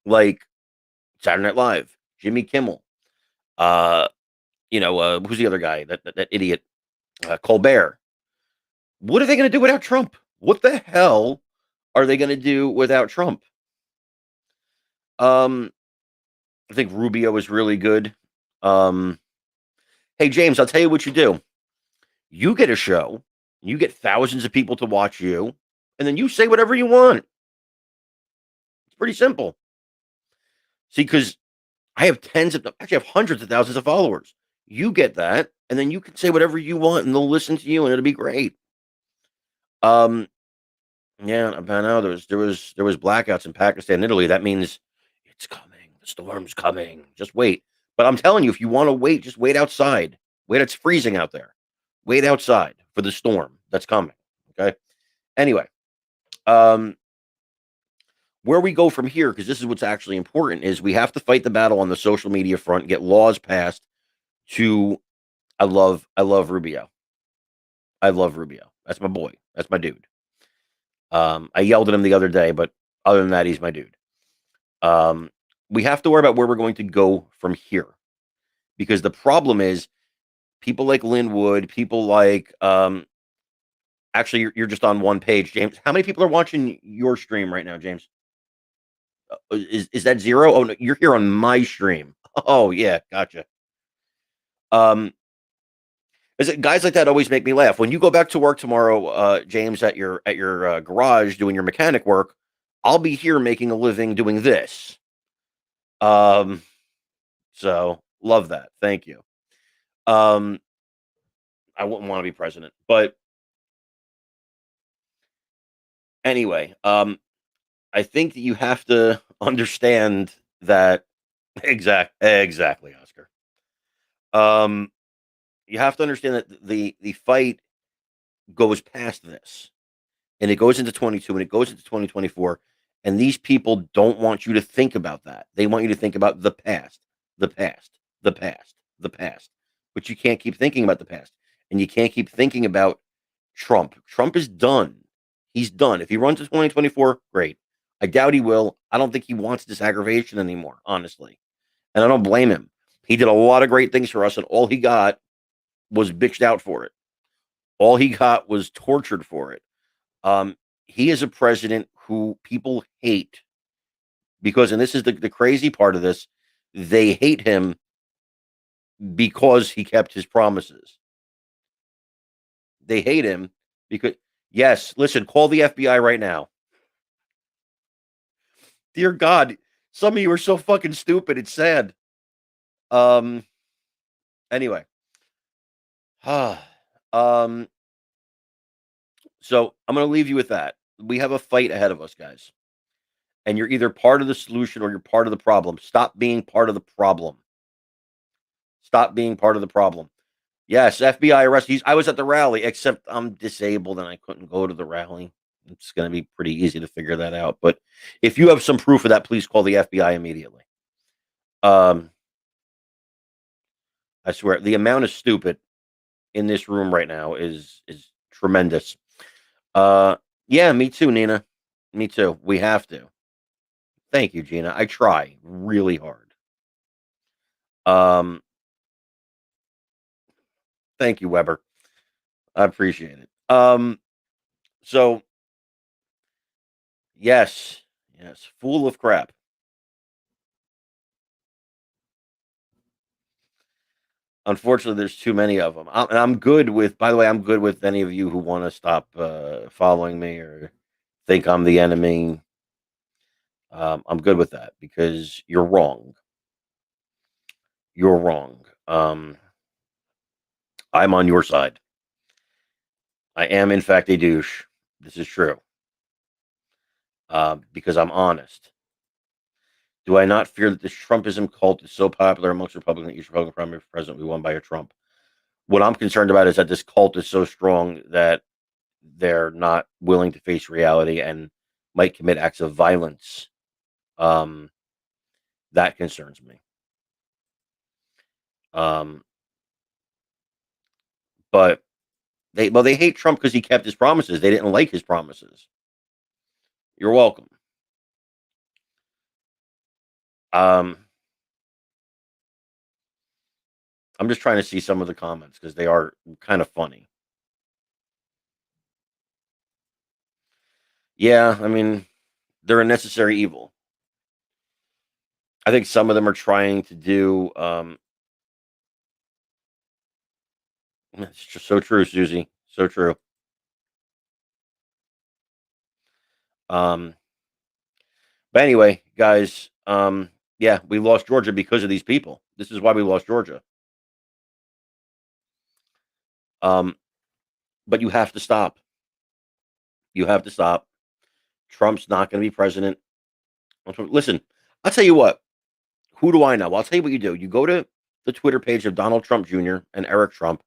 like Saturday Night Live, Jimmy Kimmel, uh, who's the other guy? That idiot, Colbert. What are they going to do without Trump? What the hell are they going to do without Trump? Um, I think Rubio is really good. Um, hey James, I'll tell you what you do. You get a show, you get thousands of people to watch you, and then you say whatever you want. It's pretty simple. See, because I have actually, I have hundreds of thousands of followers. You get that, and then you can say whatever you want, and they'll listen to you, and it'll be great. Um, yeah, I know there was blackouts in Pakistan and Italy. That means it's coming. The storm's coming. Just wait. But I'm telling you, if you want to wait, just wait outside. Wait, it's freezing out there. Wait outside for the storm that's coming. Okay. Anyway, um, where we go from here, because this is what's actually important, is we have to fight the battle on the social media front, get laws passed to I love Rubio. I love Rubio. That's my boy. That's my dude. I yelled at him the other day, but other than that, he's my dude. Um, we have to worry about where we're going to go from here because the problem is people like Linwood, people like actually you're just on one page, James. How many people are watching your stream right now, James? Is that zero? Oh no, you're here on my stream. Oh yeah, gotcha. Um, is it guys like that always make me laugh? When you go back to work tomorrow, James, at your garage doing your mechanic work, I'll be here making a living doing this. Um, so love that. Thank you. Um, I wouldn't want to be president, but anyway, I think that you have to understand that exactly, Oscar. Um, you have to understand that the fight goes past this, and it goes into 22, and it goes into 2024, and these people don't want you to think about that. They want you to think about the past, the past, the past, the past. But you can't keep thinking about the past, and you can't keep thinking about Trump. Trump is done. He's done. If he runs to 2024, great. I doubt he will. I don't think he wants this aggravation anymore, honestly. And I don't blame him. He did a lot of great things for us, and all he got was bitched out for it. All he got was tortured for it. Um, he is a president who people hate because, and this is the crazy part of this, they hate him because he kept his promises. They hate him because, yes, listen, call the FBI right now. Dear God, some of you are so fucking stupid. It's sad. Um. Anyway. um. So I'm gonna leave you with that. We have a fight ahead of us, guys, and you're either part of the solution or you're part of the problem. Stop being part of the problem. Stop being part of the problem. Yes, FBI arrest. I was at the rally, except I'm disabled and I couldn't go to the rally. It's going to be pretty easy to figure that out. But if you have some proof of that, please call the FBI immediately. Um, I swear, the amount of stupid in this room right now is tremendous. Uh, yeah, me too, Nina. Me too. We have to. Thank you, Gina. I try really hard. Um, thank you, Weber. I appreciate it. So yes, yes, full of crap. Unfortunately, there's too many of them. And I'm good with. By the way, I'm good with any of you who want to stop following me or think I'm the enemy. I'm good with that because you're wrong. You're wrong. I'm on your side. I am, in fact, a douche. This is true. Because I'm honest. Do I not fear that this Trumpism cult is so popular amongst Republicans that each Republican primary president will be won by a Trump? What I'm concerned about is that this cult is so strong that they're not willing to face reality and might commit acts of violence. Um, that concerns me. Um, but they hate Trump because he kept his promises. They didn't like his promises. You're welcome. Um, I'm just trying to see some of the comments because they are kind of funny. Yeah, I mean, they're a necessary evil. I think some of them are trying to do. It's just so true, Susie. So true. Um, but anyway, guys. Yeah, we lost Georgia because of these people. This is why we lost Georgia. Um, but you have to stop. You have to stop. Trump's not going to be president. Listen, I'll tell you what. Who do I know? I'll tell you what you do. You go to the Twitter page of Donald Trump Jr. and Eric Trump,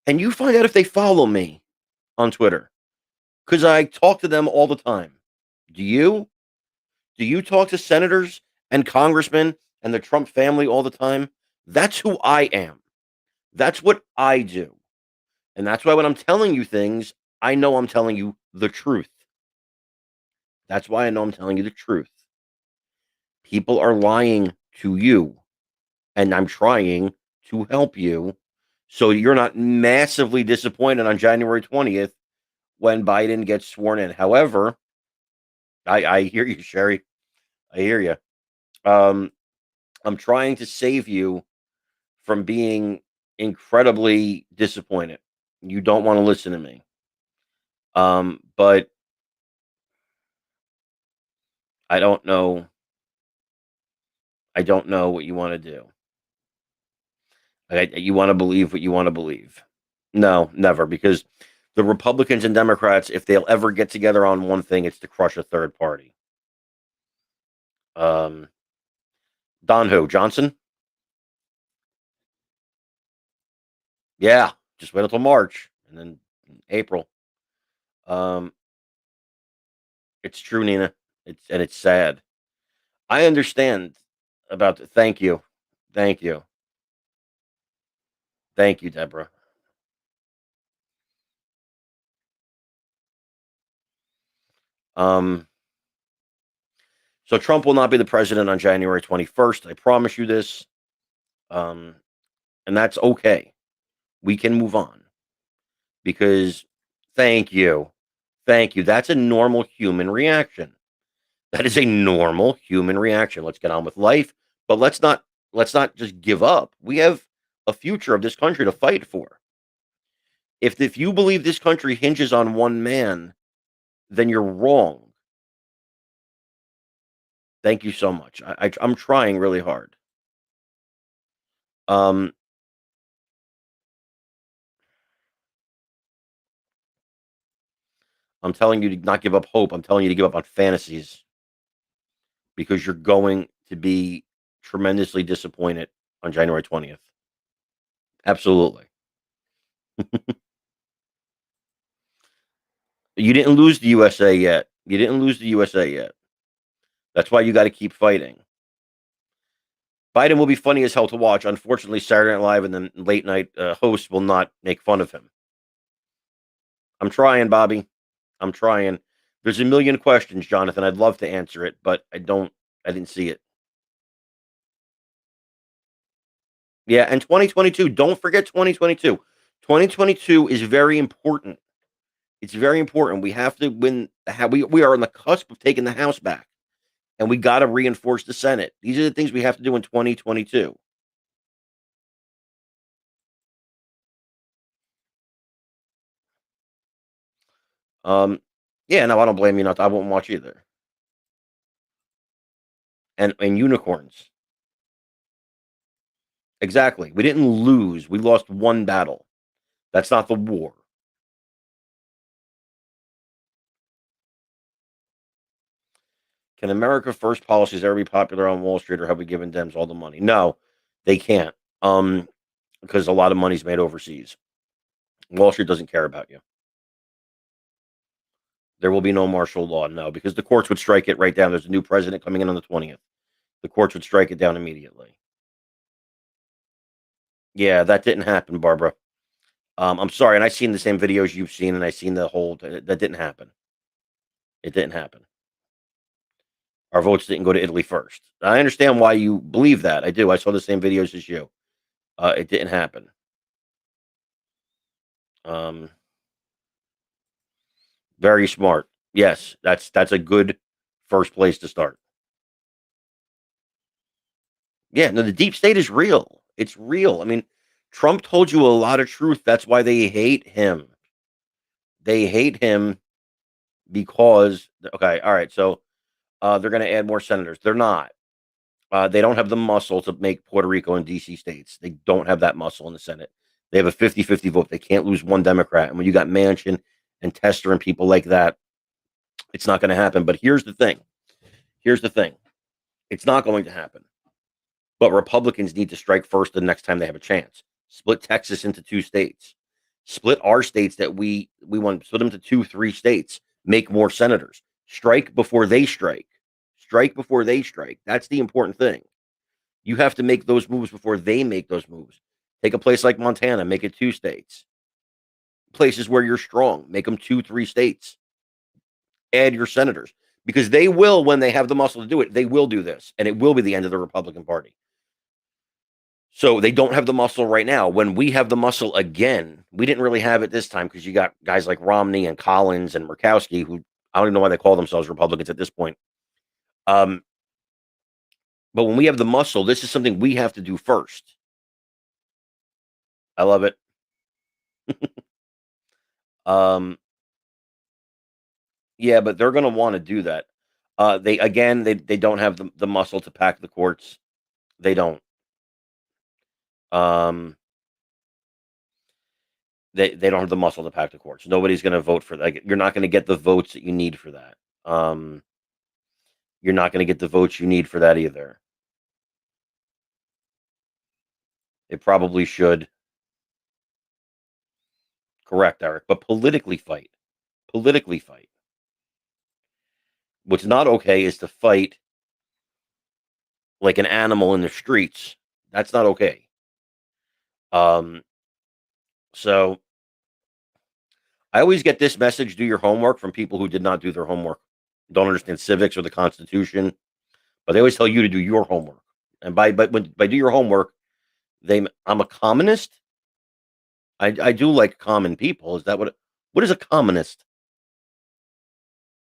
and you find out if they follow me on Twitter because I talk to them all the time. Do you? Do you talk to senators and congressmen and the Trump family all the time? That's who I am. That's what I do. And that's why when I'm telling you things, I know I'm telling you the truth. That's why I know I'm telling you the truth. People are lying to you, and I'm trying to help you so you're not massively disappointed on January 20th when Biden gets sworn in. However, I hear you, Sherry. I hear you. Um, I'm trying to save you from being incredibly disappointed. You don't want to listen to me. But I don't know. I don't know what you want to do. You want to believe what you want to believe. No, never, because the Republicans and Democrats, if they'll ever get together on one thing, it's to crush a third party. Um, Don who? Johnson? Yeah, just wait until March and then April. Um, it's true, Nina. It's sad. I understand about the thank you. Thank you. Thank you, Deborah. Um, so Trump will not be the president on January 21st. I promise you this. Um, and that's okay. We can move on because thank you. Thank you. That's a normal human reaction. That is a normal human reaction. Let's get on with life, but let's not just give up. We have a future of this country to fight for. If you believe this country hinges on one man, then you're wrong. Thank you so much. I'm trying really hard. Um, I'm telling you to not give up hope. I'm telling you to give up on fantasies because you're going to be tremendously disappointed on January 20th. Absolutely. You didn't lose the USA yet. You didn't lose the USA yet. That's why you got to keep fighting. Biden will be funny as hell to watch. Unfortunately, Saturday Night Live and the late night hosts will not make fun of him. I'm trying, Bobby. I'm trying. There's a million questions, Jonathan. I'd love to answer it, but I don't. I didn't see it. Yeah, and 2022. Don't forget 2022. 2022 is very important. It's very important. We have to win. We are on the cusp of taking the House back, and we got to reinforce the Senate. These are the things we have to do in 2022. Um, yeah, no, I don't blame you. Not, I won't watch either. And unicorns. Exactly. We didn't lose. We lost one battle. That's not the war. Can America First policies ever be popular on Wall Street, or have we given Dems all the money? No, they can't. Because a lot of money's made overseas. Wall Street doesn't care about you. There will be no martial law, no, because the courts would strike it right down. There's a new president coming in on the 20th. The courts would strike it down immediately. Yeah, that didn't happen, Barbara. I'm sorry, and I've seen the same videos you've seen, and I've seen the whole. That didn't happen. It didn't happen. Our votes didn't go to Italy first. I understand why you believe that. I do. I saw the same videos as you. It didn't happen. Um, very smart. Yes, that's a good first place to start. Yeah, no, the deep state is real. It's real. I mean, Trump told you a lot of truth. That's why they hate him. They hate him because okay, all right. So they're going to add more senators. They're not. They don't have the muscle to make Puerto Rico and DC states. They don't have that muscle in the Senate. They have a 50-50 vote. They can't lose one Democrat. And when you got Manchin and Tester and people like that, it's not going to happen. But here's the thing. Here's the thing. It's not going to happen. But Republicans need to strike first the next time they have a chance. Split Texas into two states. Split our states that we want. Split them to two, three states. Make more senators. Strike before they strike. Strike before they strike. That's the important thing. You have to make those moves before they make those moves. Take a place like Montana, make it two states. Places where you're strong, make them two, three states. Add your senators because they will, when they have the muscle to do it, they will do this, and it will be the end of the Republican Party. So they don't have the muscle right now. When we have the muscle again, we didn't really have it this time because you got guys like Romney and Collins and Murkowski, who I don't even know why they call themselves Republicans at this point. Um, but when we have the muscle, this is something we have to do first. I love it. Um, yeah, but they're going to want to do that. They don't have the muscle to pack the courts. They don't. Um, they don't have the muscle to pack the courts. Nobody's going to vote for that. You're not going to get the votes that you need for that. You're not going to get the votes you need for that either. It probably should. Correct, Eric. But politically fight. Politically fight. What's not okay is to fight like an animal in the streets. That's not okay. Um, so I always get this message: do your homework from people who did not do their homework, don't understand civics or the Constitution, but they always tell you to do your homework. And by do your homework, I'm a communist. I do like common people. Is that what is a communist?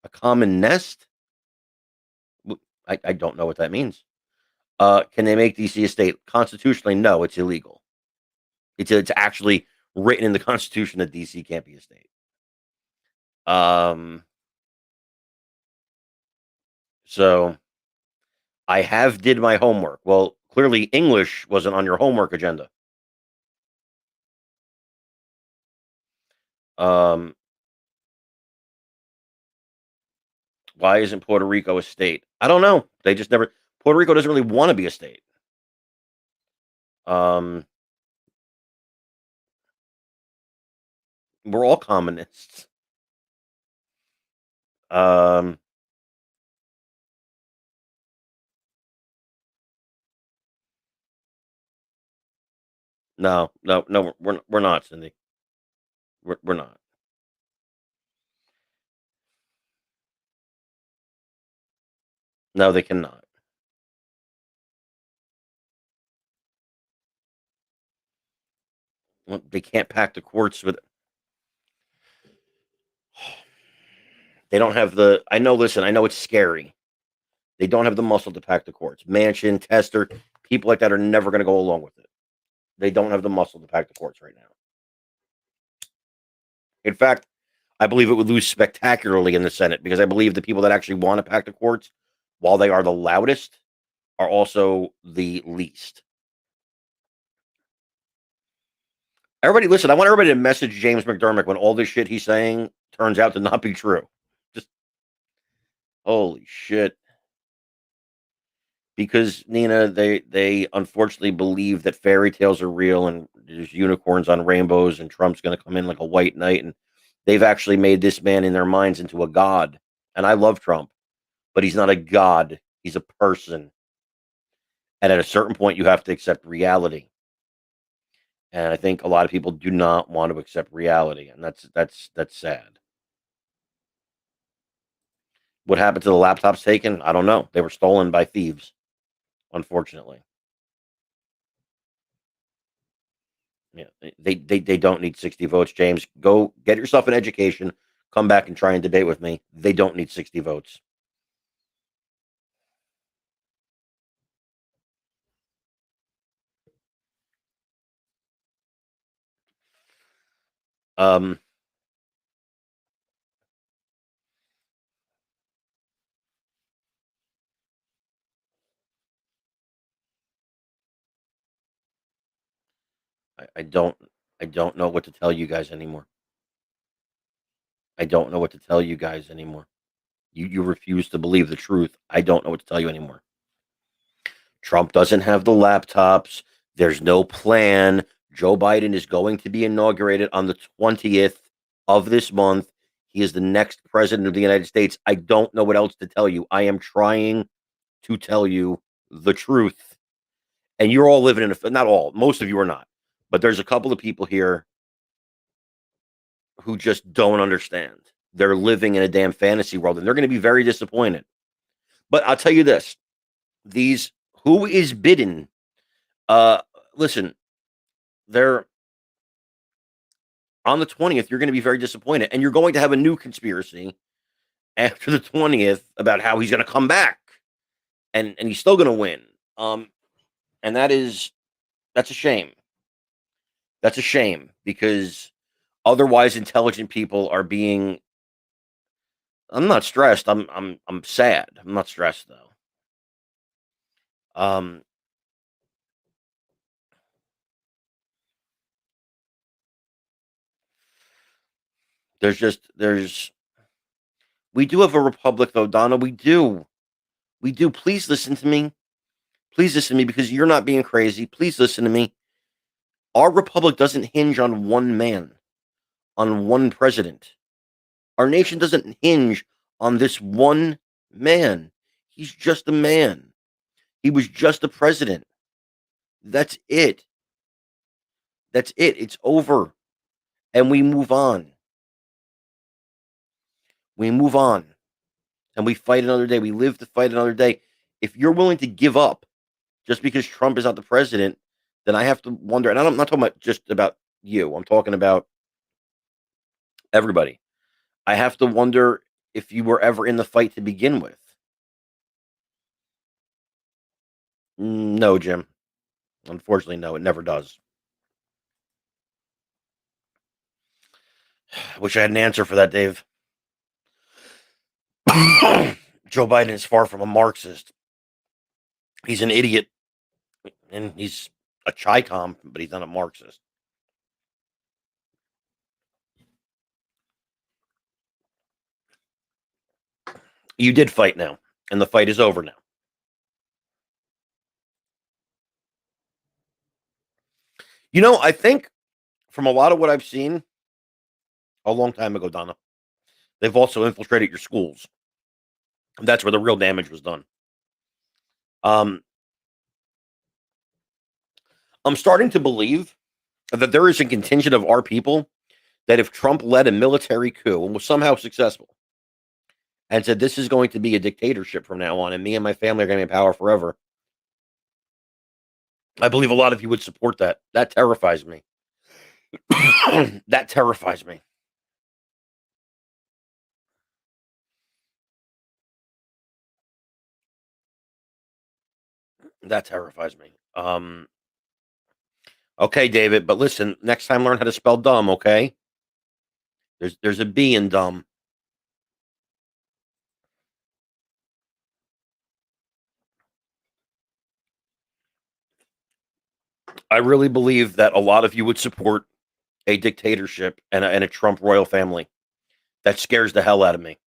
A common nest? I don't know what that means. Can they make DC a state? Constitutionally, no, it's illegal. It's actually written in the Constitution that DC can't be a state. Um, so I have did my homework. Well, clearly English wasn't on your homework agenda. Um, why isn't Puerto Rico a state? I don't know. They just never. Puerto Rico doesn't really want to be a state. Um, we're all communists. Um, no, no, no, we're not, Cindy. We're not. No, they cannot. Well, they can't pack the courts with. They don't have the. I know. Listen, I know it's scary. They don't have the muscle to pack the courts. Manchin, Tester, people like that are never going to go along with it. They don't have the muscle to pack the courts right now. In fact, I believe it would lose spectacularly in the Senate because I believe the people that actually want to pack the courts, while they are the loudest, are also the least. Everybody, listen, I want everybody to message James McDermott when all this shit he's saying turns out to not be true. Just holy shit. Because Nina, they unfortunately believe that fairy tales are real and there's unicorns on rainbows and Trump's going to come in like a white knight, and they've actually made this man in their minds into a god. And I love Trump, but he's not a god. He's a person. And at a certain point, you have to accept reality. And I think a lot of people do not want to accept reality, and that's sad. What happened to the laptops taken? I don't know. They were stolen by thieves, unfortunately. Yeah, they don't need 60 votes, James. Go get yourself an education, come back and try and debate with me. They don't need 60 votes. Um, I don't, I don't know what to tell you guys anymore. I don't know what to tell you guys anymore. You refuse to believe the truth. I don't know what to tell you anymore. Trump doesn't have the laptops. There's no plan. Joe Biden is going to be inaugurated on the 20th of this month. He is the next president of the United States. I don't know what else to tell you. I am trying to tell you the truth. And you're all living in a, not all, most of you are not, but there's a couple of people here who just don't understand. They're living in a damn fantasy world and they're going to be very disappointed. But I'll tell you this, these, who is bidden, uh, listen, they're on the 20th, you're going to be very disappointed. And you're going to have a new conspiracy after the 20th about how he's going to come back and he's still going to win. And that's a shame. That's a shame because otherwise intelligent people are being, I'm not stressed. I'm sad. I'm not stressed though. Um, there's we do have a republic though, Donna. We do. We do. Please listen to me. Please listen to me because you're not being crazy. Please listen to me. Our republic doesn't hinge on one man, on one president. Our nation doesn't hinge on this one man. He's just a man. He was just a president. That's it. That's it. It's over. And we move on. We move on. And we fight another day. We live to fight another day. If you're willing to give up just because Trump is not the president, then I have to wonder. And I'm not talking about just about you. I'm talking about everybody. I have to wonder if you were ever in the fight to begin with. No, Jim. Unfortunately, no. It never does. I wish I had an answer for that, Dave. Joe Biden is far from a Marxist. He's an idiot, and he's a chicom, but he's not a Marxist. You did fight now, and the fight is over now. You know, I think from a lot of what I've seen a long time ago, Donna, they've also infiltrated your schools. That's where the real damage was done. Um, I'm starting to believe that there is a contingent of our people that if Trump led a military coup and was somehow successful and said this is going to be a dictatorship from now on and me and my family are going to be in power forever, I believe a lot of you would support that. That terrifies me. That terrifies me. That terrifies me. Okay, David, but listen, next time learn how to spell dumb, okay? There's a B in dumb. I really believe that a lot of you would support a dictatorship and a Trump royal family. That scares the hell out of me.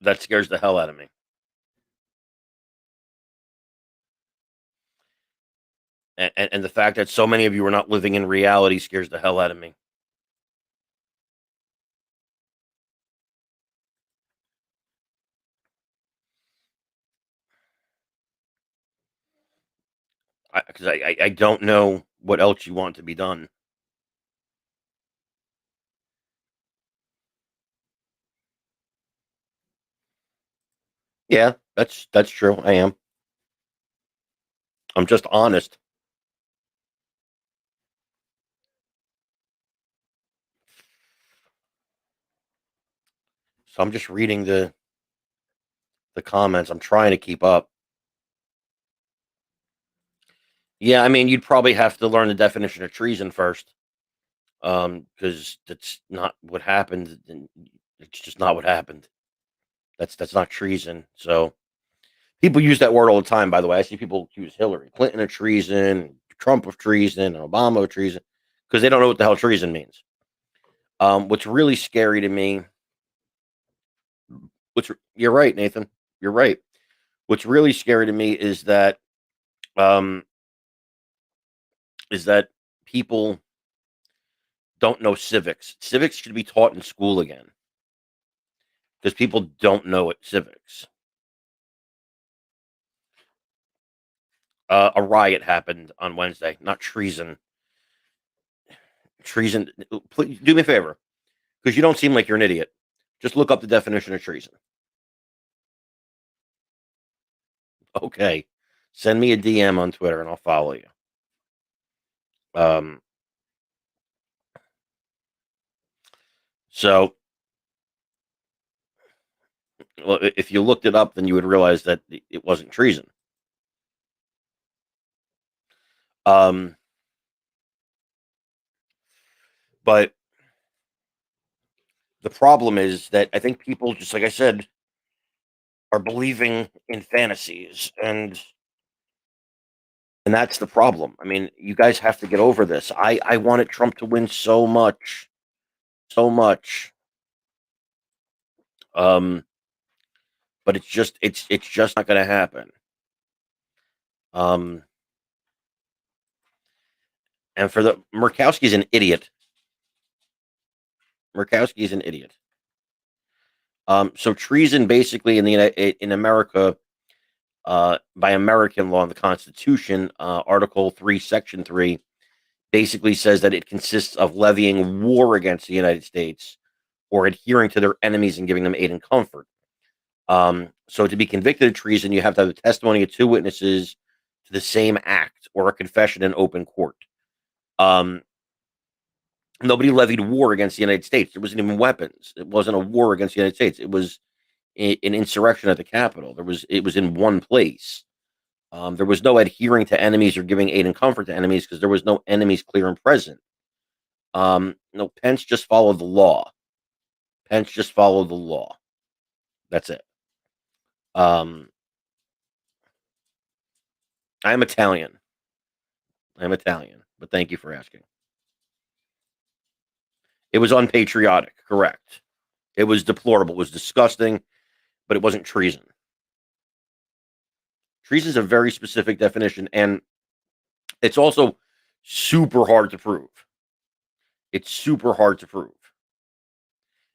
That scares the hell out of me. And the fact that so many of you are not living in reality scares the hell out of me. Because I don't know what else you want to be done. Yeah, that's true. I am. I'm just honest. So I'm just reading the comments. I'm trying to keep up. Yeah, I mean, you'd probably have to learn the definition of treason first, because that's not what happened, and it's just not what happened. That's not treason. So people use that word all the time. By the way, I see people accuse Hillary Clinton of treason, Trump of treason, Obama of treason, because they don't know what the hell treason means. What's really scary to me, you're right, Nathan. You're right. What's really scary to me um, is that people don't know civics. Civics should be taught in school again because people don't know it. Civics. A riot happened on Wednesday, not treason. Treason. Please do me a favor, because you don't seem like you're an idiot. Just look up the definition of treason. Okay. Send me a DM on Twitter and I'll follow you. Um, so, well, if you looked it up, then you would realize that it wasn't treason. Um, but the problem is that I think people, just like I said, are believing in fantasies, and that's the problem. I mean, you guys have to get over this. I wanted Trump to win so much, so much. Um, but it's just not going to happen. Um, and for the Murkowski's an idiot. Murkowski is an idiot. So treason, basically, in America, by American law in the Constitution, Article 3, Section 3, basically says that it consists of levying war against the United States or adhering to their enemies and giving them aid and comfort. So to be convicted of treason, you have to have the testimony of two witnesses to the same act or a confession in open court. Um, Nobody levied war against the United States. There wasn't even weapons. It wasn't a war against the United States. It was an insurrection at the Capitol. It was in one place. There was no adhering to enemies or giving aid and comfort to enemies because there was no enemies clear and present. No, Pence just followed the law. Pence just followed the law. That's it. Um, I'm Italian. I'm Italian, but thank you for asking. It was unpatriotic, correct. It was deplorable. It was disgusting, but it wasn't treason. Treason is a very specific definition, and it's also super hard to prove. It's super hard to prove.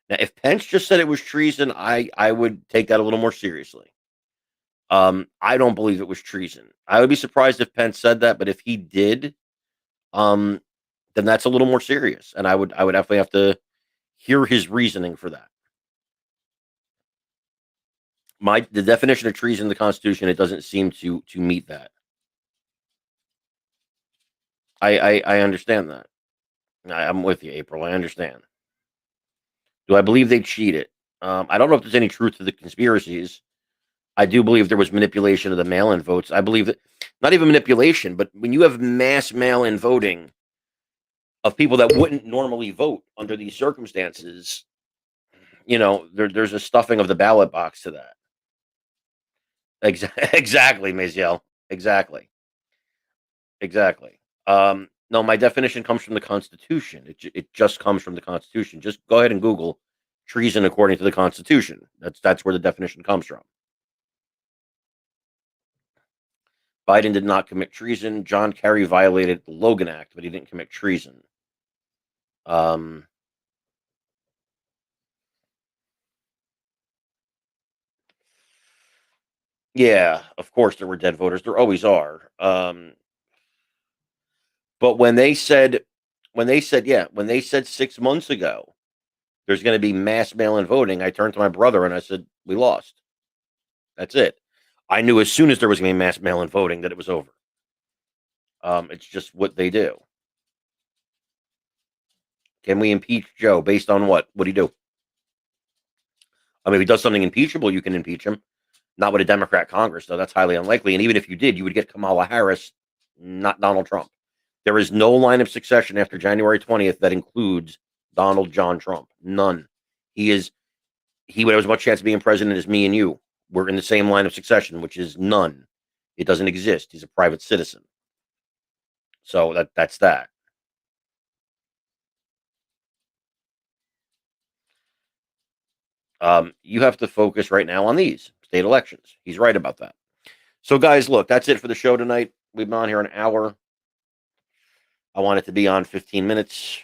Now, if Pence just said it was treason, I would take that a little more seriously. I don't believe it was treason. I would be surprised if Pence said that, but if he did, um, then that's a little more serious, and I would definitely have to hear his reasoning for that. The definition of treason in the Constitution, it doesn't seem to meet that. I understand that. I'm with you, April. I understand. Do I believe they cheated? I don't know if there's any truth to the conspiracies. I do believe there was manipulation of the mail-in votes. I believe that not even manipulation, but when you have mass mail-in voting of people that wouldn't normally vote under these circumstances, there's a stuffing of the ballot box to that. Exactly, Maziel. Exactly. Exactly. No, my definition comes from the Constitution. It just comes from the Constitution. Just go ahead and Google treason according to the Constitution. That's where the definition comes from. Biden did not commit treason. John Kerry violated the Logan Act, but he didn't commit treason. Um, yeah, of course there were dead voters. There always are. But when they said 6 months ago there's going to be mass mail-in voting, I turned to my brother and I said, "We lost." That's it. I knew as soon as there was going to be mass mail-in voting that it was over. It's just what they do. Can we impeach Joe based on what? What'd he do? I mean, if he does something impeachable, you can impeach him. Not with a Democrat Congress, though. That's highly unlikely. And even if you did, you would get Kamala Harris, not Donald Trump. There is no line of succession after January 20th that includes Donald John Trump. None. He would have as much chance of being president as me and you. We're in the same line of succession, which is none. It doesn't exist. He's a private citizen. So that's that. You have to focus right now on these state elections. He's right about that. So, guys, look, that's it for the show tonight. We've been on here an hour. I want it to be on 15 minutes.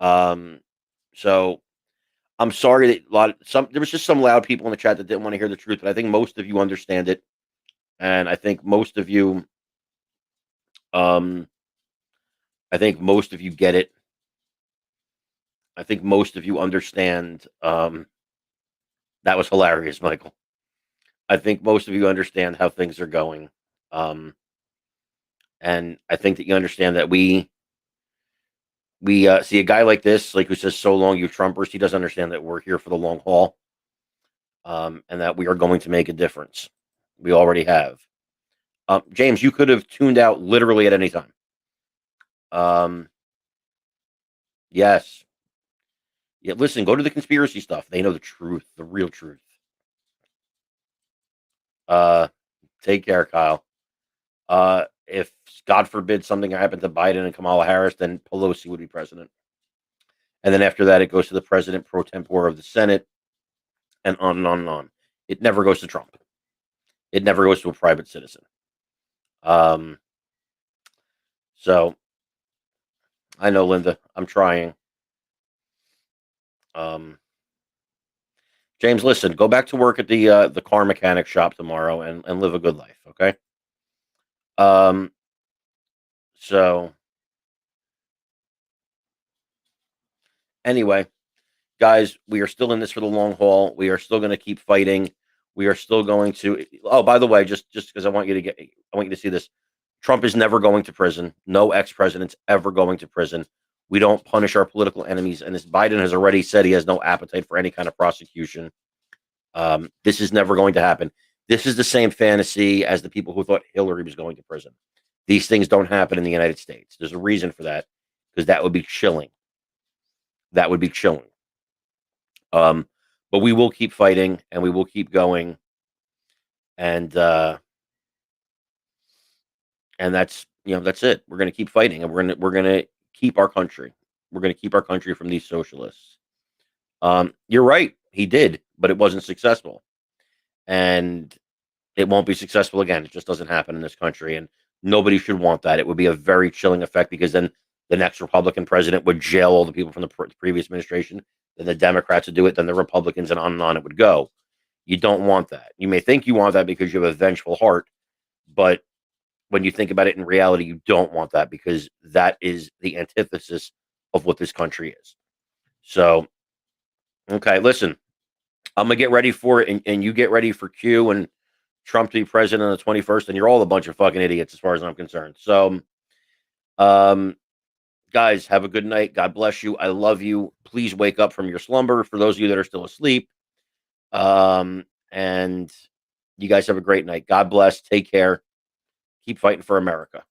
So I'm sorry that there was just some loud people in the chat that didn't want to hear the truth, but I think most of you understand it, and um, I think most of you get it. I think most of you understand. That was hilarious, Michael. I think most of you understand how things are going, and I think that you understand that we see a guy like this, like who says "so long, you Trumpers." He doesn't understand that we're here for the long haul, and that we are going to make a difference. We already have. James, you could have tuned out literally at any time. Yes. Yeah, listen, go to the conspiracy stuff. They know the truth, the real truth. Take care, Kyle. If God forbid something happened to Biden and Kamala Harris, then Pelosi would be president. And then after that, it goes to the president pro tempore of the Senate, and on and on and on. It never goes to Trump. It never goes to a private citizen. So I know, Linda, I'm trying. James, listen, go back to work at the car mechanic shop tomorrow and live a good life, okay? So anyway, guys, we are still in this for the long haul. We are still going to keep fighting. We are still going to. Oh, by the way, just because I want you to see this. Trump is never going to prison. No ex-president's ever going to prison. We don't punish our political enemies, and this Biden has already said he has no appetite for any kind of prosecution. This is never going to happen. This is the same fantasy as the people who thought Hillary was going to prison. These things don't happen in the United States. There's a reason for that, because that would be chilling. That would be chilling. But we will keep fighting, and we will keep going, and that's that's it. We're going to keep fighting, and we're going to keep our country. We're going to keep our country from these socialists. You're right. He did, but it wasn't successful, and it won't be successful again. It just doesn't happen in this country, and nobody should want that. It would be a very chilling effect, because then the next Republican president would jail all the people from the previous administration. Then the Democrats would do it. Then the Republicans, and on it would go. You don't want that. You may think you want that because you have a vengeful heart, but when you think about it in reality, you don't want that, because that is the antithesis of what this country is. So, okay, listen, I'm gonna get ready for it, and you get ready for Q and Trump to be president on the 21st, and you're all a bunch of fucking idiots as far as I'm concerned. So, guys, have a good night. God bless you. I love you. Please wake up from your slumber for those of you that are still asleep. And you guys have a great night. God bless. Take care. Keep fighting for America.